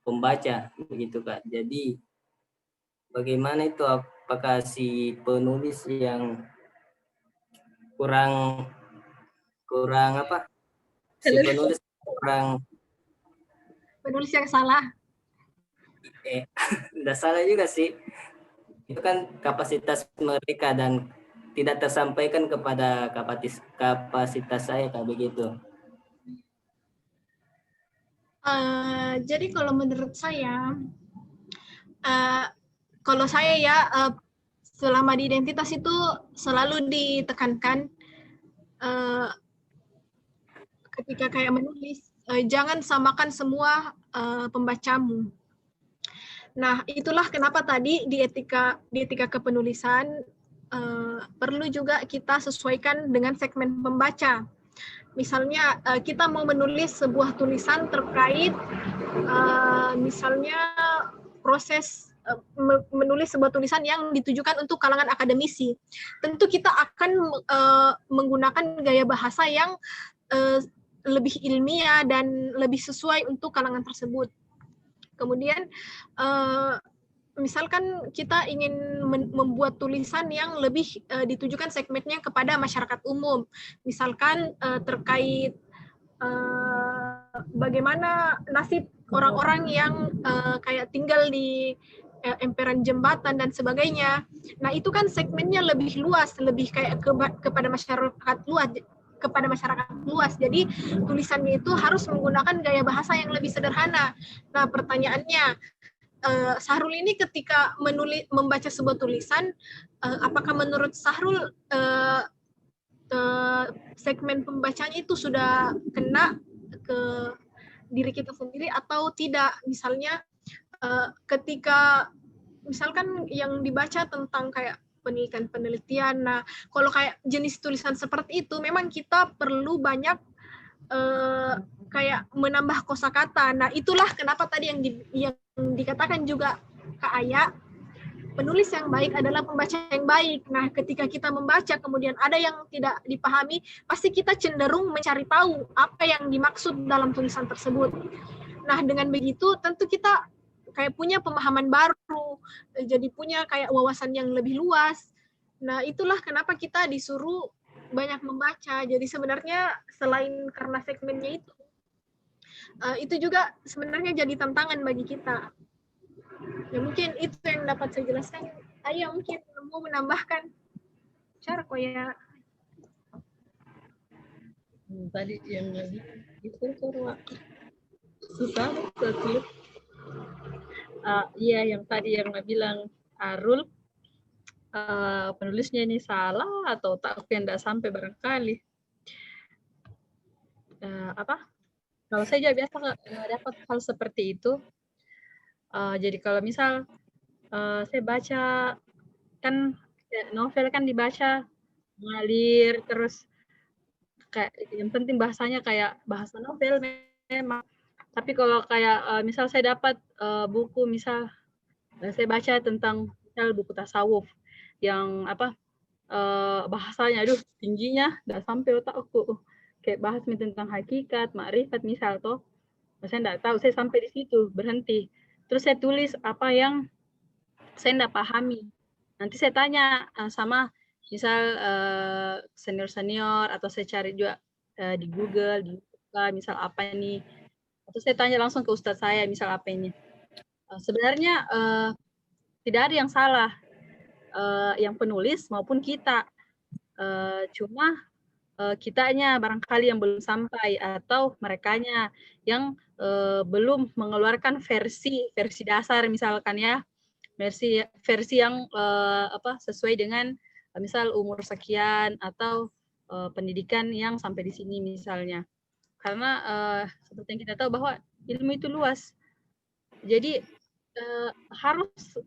pembaca, begitu Kak. Jadi bagaimana itu, apakah si penulis yang kurang apa? Si penulis penulis yang salah. Tidak salah juga sih. Itu kan kapasitas mereka dan tidak tersampaikan kepada kapasitas saya kayak begitu. Jadi kalau menurut saya, kalau saya ya selama di identitas itu selalu ditekankan ketika kayak menulis, jangan samakan semua pembacamu. Nah, itulah kenapa tadi di etika kepenulisan perlu juga kita sesuaikan dengan segmen pembaca. Misalnya kita mau menulis sebuah tulisan terkait misalnya proses menulis sebuah tulisan yang ditujukan untuk kalangan akademisi. Tentu kita akan menggunakan gaya bahasa yang lebih ilmiah dan lebih sesuai untuk kalangan tersebut. Kemudian misalkan kita ingin membuat tulisan yang lebih ditujukan segmennya kepada masyarakat umum, misalkan terkait bagaimana nasib orang-orang yang kayak tinggal di emperan jembatan dan sebagainya. Nah, itu kan segmennya lebih luas, lebih kayak kepada masyarakat luas. Jadi tulisannya itu harus menggunakan gaya bahasa yang lebih sederhana. Nah, pertanyaannya, Sahrul ini ketika membaca sebuah tulisan, apakah menurut Sahrul segmen pembacanya itu sudah kena ke diri kita sendiri atau tidak? Misalnya ketika misalkan yang dibaca tentang kayak penelitian. Nah, kalau kayak jenis tulisan seperti itu, memang kita perlu banyak kayak menambah kosakata. Nah, itulah kenapa tadi yang dikatakan juga Kak Aya, penulis yang baik adalah pembaca yang baik. Nah, ketika kita membaca kemudian ada yang tidak dipahami, pasti kita cenderung mencari tahu apa yang dimaksud dalam tulisan tersebut. Nah, dengan begitu tentu kita kayak punya pemahaman baru, jadi punya kayak wawasan yang lebih luas. Nah, itulah kenapa kita disuruh banyak membaca. Jadi sebenarnya selain karena segmennya itu juga sebenarnya jadi tantangan bagi kita. Ya mungkin itu yang dapat saya jelaskan. Ayo mungkin mau menambahkan cara ya. Tadi yang itu susah betul. Iya, yang tadi yang bilang Arul, penulisnya ini salah atau tak yang tidak sampai barangkali. Kalau saya biasa dapat hal seperti itu. Jadi kalau misal saya baca kan novel kan dibaca ngalir terus kayak yang penting bahasanya kayak bahasa novel memang. Tapi kalau kayak misal saya dapat buku misal saya baca tentang misal buku tasawuf yang bahasanya aduh tingginya nggak sampai otakku kayak bahas tentang hakikat, makrifat misal toh. Saya nggak tahu, saya sampai di situ berhenti. Terus saya tulis apa yang saya nggak pahami. Nanti saya tanya sama misal senior-senior atau saya cari juga di Google, di YouTube, misal apa ini. Atau saya tanya langsung ke ustadz saya, misal apa ini. Sebenarnya tidak ada yang salah, yang penulis maupun kita. Cuma kitanya barangkali yang belum sampai atau merekanya yang belum mengeluarkan versi dasar misalkan ya. Versi yang sesuai dengan misal umur sekian atau pendidikan yang sampai di sini misalnya. Karena seperti yang kita tahu bahwa ilmu itu luas. Jadi harus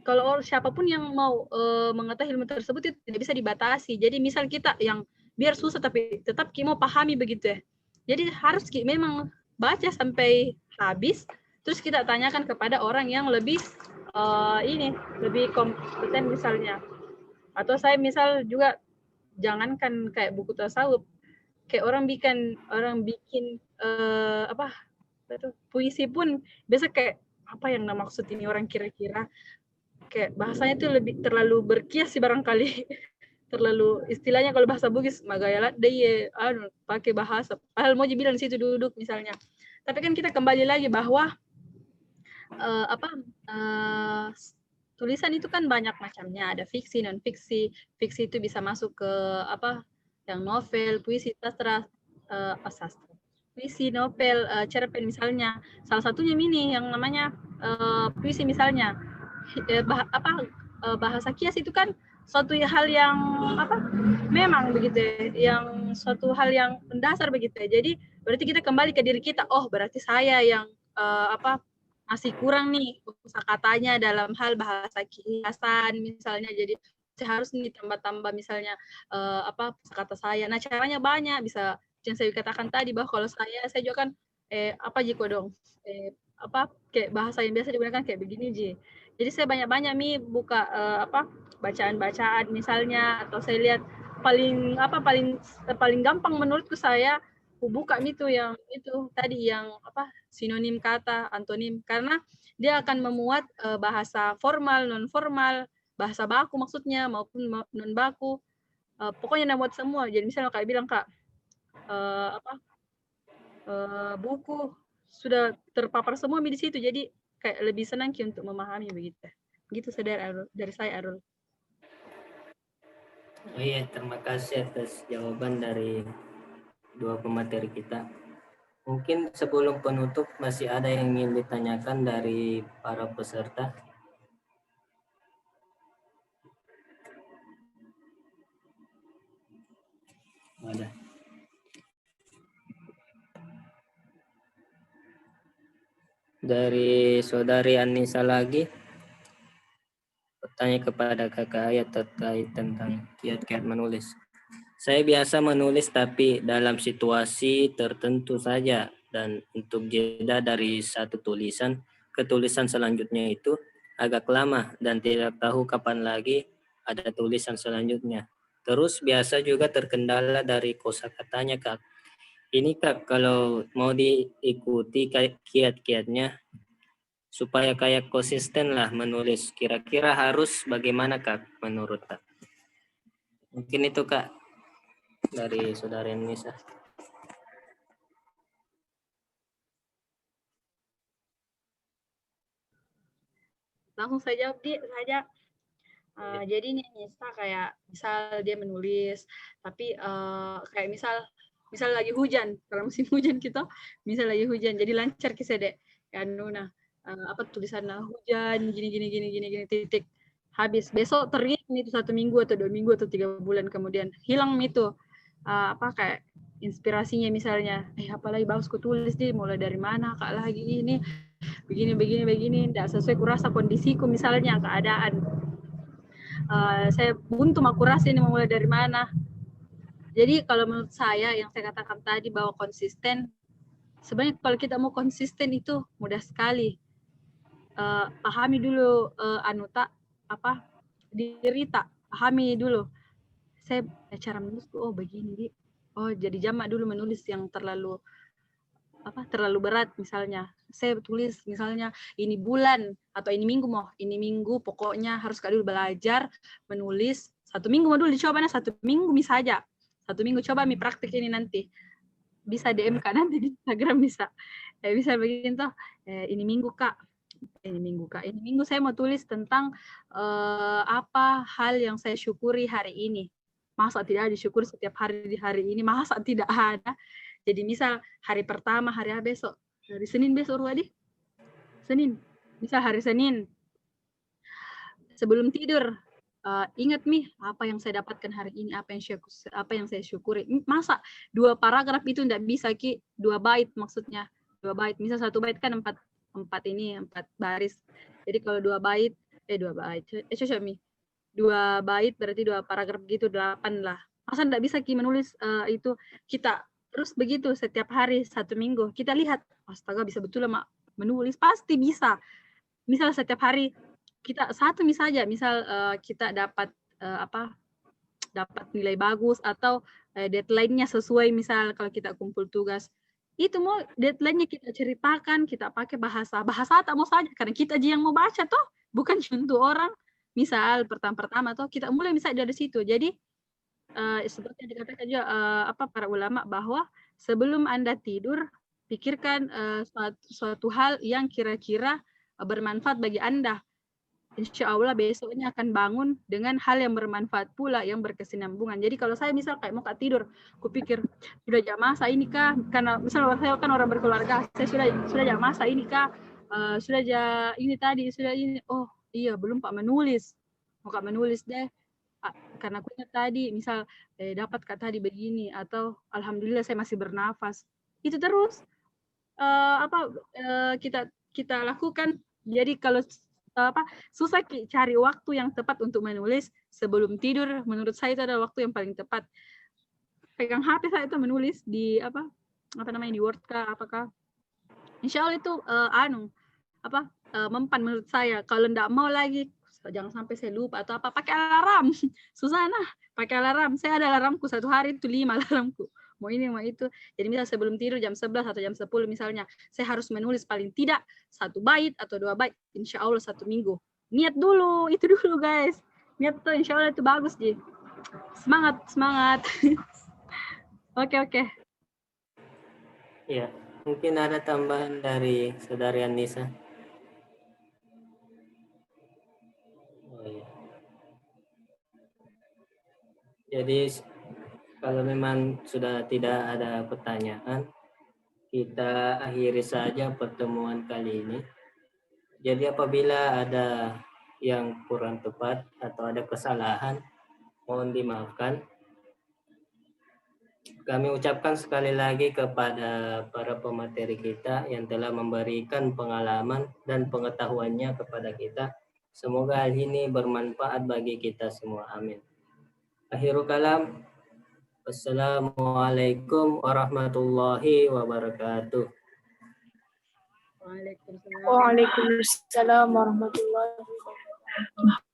kalau siapapun yang mau mengetahui ilmu tersebut itu tidak bisa dibatasi. Jadi misal kita yang biar susah tapi tetap kita mau pahami begitu ya. Jadi harus kita memang baca sampai habis, terus kita tanyakan kepada orang yang lebih lebih kompeten misalnya. Atau saya misal juga jangankan kayak buku tasawuf, kayak orang bikin puisi pun biasa kayak apa yang maksud ini orang kira-kira kayak bahasanya tuh lebih terlalu berkias sih barangkali. Terlalu istilahnya kalau bahasa Bugis magayalat dia pakai bahasa padahal mau bilang situ duduk misalnya. Tapi kan kita kembali lagi bahwa tulisan itu kan banyak macamnya, ada fiksi, non fiksi. Fiksi itu bisa masuk ke yang novel, puisi, sastra, puisi, novel, cerpen misalnya. Salah satunya ini yang namanya puisi misalnya. Bahasa kias itu kan suatu hal yang memang begitu ya, yang suatu hal yang mendasar begitu ya. Jadi berarti kita kembali ke diri kita, oh berarti saya yang masih kurang nih kosakatanya dalam hal bahasa kiasan misalnya. Jadi saya harus nih tambah-tambah misalnya kosakata saya. Nah caranya banyak, bisa yang saya katakan tadi bahwa kalau saya juga kan jiko dong kayak bahasa yang biasa digunakan kayak begini Ji. Jadi saya banyak buka bacaan-bacaan misalnya, atau saya lihat paling gampang menurutku saya buka itu yang itu tadi yang sinonim kata, antonim, karena dia akan memuat bahasa formal, non formal, bahasa baku maksudnya maupun non baku, pokoknya memuat semua. Jadi misalnya kayak bilang Kak buku sudah terpapar semua di situ, jadi kayak lebih senang untuk memahami begitu saudara dari saya Arul. Oh iya, terima kasih atas jawaban dari dua pemateri kita. Mungkin sebelum penutup masih ada yang ingin ditanyakan dari para peserta. Ada. Dari saudari Anissa lagi, bertanya kepada kakak Ayat terkait tentang kiat-kiat menulis. Saya biasa menulis tapi dalam situasi tertentu saja, dan untuk jeda dari satu tulisan ke tulisan selanjutnya itu agak lama dan tidak tahu kapan lagi ada tulisan selanjutnya. Terus biasa juga terkendala dari kosakatanya Kak. Ini Kak, kalau mau diikuti kiat-kiatnya supaya kayak konsisten lah menulis, kira-kira harus bagaimana Kak menurut Kak? Mungkin itu Kak dari Saudara Nisa. Langsung saya jawab saja. Jadi nih Nisa kayak misal dia menulis, tapi kayak misal lagi hujan, kalau musim hujan kita, misal lagi hujan, jadi lancar kisah dek. Kan Nuna, apa tulisan hujan gini titik. Habis besok terik itu 1 minggu atau 2 minggu atau 3 bulan kemudian hilang itu apa kayak inspirasinya misalnya, apalagi bagus ku tulis deh, mulai dari mana kak lagi ini begini, tidak sesuai kurasa kondisiku misalnya keadaan. Saya buntu akurasi ini memulai dari mana. Jadi kalau menurut saya yang saya katakan tadi bahwa konsisten, sebenarnya kalau kita mau konsisten itu mudah sekali. Pahami dulu diri tak, pahami dulu. Saya cara menulis begini, jadi jamak dulu menulis yang terlalu berat misalnya. Saya tulis misalnya ini bulan atau ini minggu pokoknya harus dulu belajar menulis 1 minggu mau dulu dicoba 1 minggu misalnya 1 minggu coba praktik ini nanti bisa DM Kak nanti di Instagram bisa begini toh ini minggu saya mau tulis tentang apa hal yang saya syukuri hari ini. Masa tidak disyukuri setiap hari di hari ini, masa tidak ada. Jadi misal hari pertama, hari besok, hari Senin besok Ruadi. Senin. Misal hari Senin. Sebelum tidur, ingat apa yang saya dapatkan hari ini, apa yang saya syukuri. Masa 2 paragraf itu tidak bisa 2 bait maksudnya. 2 bait. Misal 1 bait kan 4 baris. Jadi kalau 2 bait, 2 bait berarti 2 paragraf gitu 8 lah. Masa tidak bisa menulis itu kita terus begitu setiap hari 1 minggu. Kita lihat, astaga bisa betul Mak menulis, pasti bisa. Misal setiap hari kita satu misalnya, misal kita dapat dapat nilai bagus atau deadline-nya sesuai, misal kalau kita kumpul tugas. Itu mau deadline-nya kita ceritakan, kita pakai bahasa tak mau saja karena kita aja yang mau baca toh, bukan untuk orang. Misal pertama toh kita mulai misalnya dari situ. Jadi seperti yang dikatakan juga para ulama bahwa sebelum Anda tidur pikirkan suatu hal yang kira-kira bermanfaat bagi Anda. Insya Allah besoknya akan bangun dengan hal yang bermanfaat pula, yang berkesinambungan. Jadi kalau saya misal kayak mau tidur, kupikir sudah jam masa ini kah? Karena misal saya kan orang berkeluarga, saya sudah jam masa ini kah? Sudah jam ini tadi, sudah ini. Oh iya belum Pak menulis. Mau Kak menulis deh. Karena aku ingat tadi, misal dapat Kak tadi begini, atau alhamdulillah saya masih bernafas. Itu terus kita lakukan. Jadi kalau susah cari waktu yang tepat untuk menulis sebelum tidur, menurut saya itu adalah waktu yang paling tepat. Pegang HP saya itu menulis di di Word kah apakah. Insya Allah itu mempan menurut saya. Kalau enggak mau lagi, jangan sampai saya lupa atau pakai alarm. Susana, pakai alarm. Saya ada alarmku 1 hari itu 5 alarmku. Mau ini mau itu. Jadi misal sebelum tidur jam 11 atau jam 10 misalnya, saya harus menulis paling tidak 1 bait atau 2 bait, insya Allah 1 minggu. Niat dulu, itu dulu guys. Niat tuh insya Allah itu bagus Ji. Semangat. Oke. Ya, mungkin ada tambahan dari Saudari Anissa. Oh ya. Jadi kalau memang sudah tidak ada pertanyaan, kita akhiri saja pertemuan kali ini. Jadi apabila ada yang kurang tepat atau ada kesalahan, mohon dimaafkan. Kami ucapkan sekali lagi kepada para pemateri kita yang telah memberikan pengalaman dan pengetahuannya kepada kita. Semoga hal ini bermanfaat bagi kita semua. Amin. Akhirul kalam. Wassalamualaikum warahmatullahi wabarakatuh. Waalaikumsalam. Waalaikumsalam warahmatullahi wabarakatuh.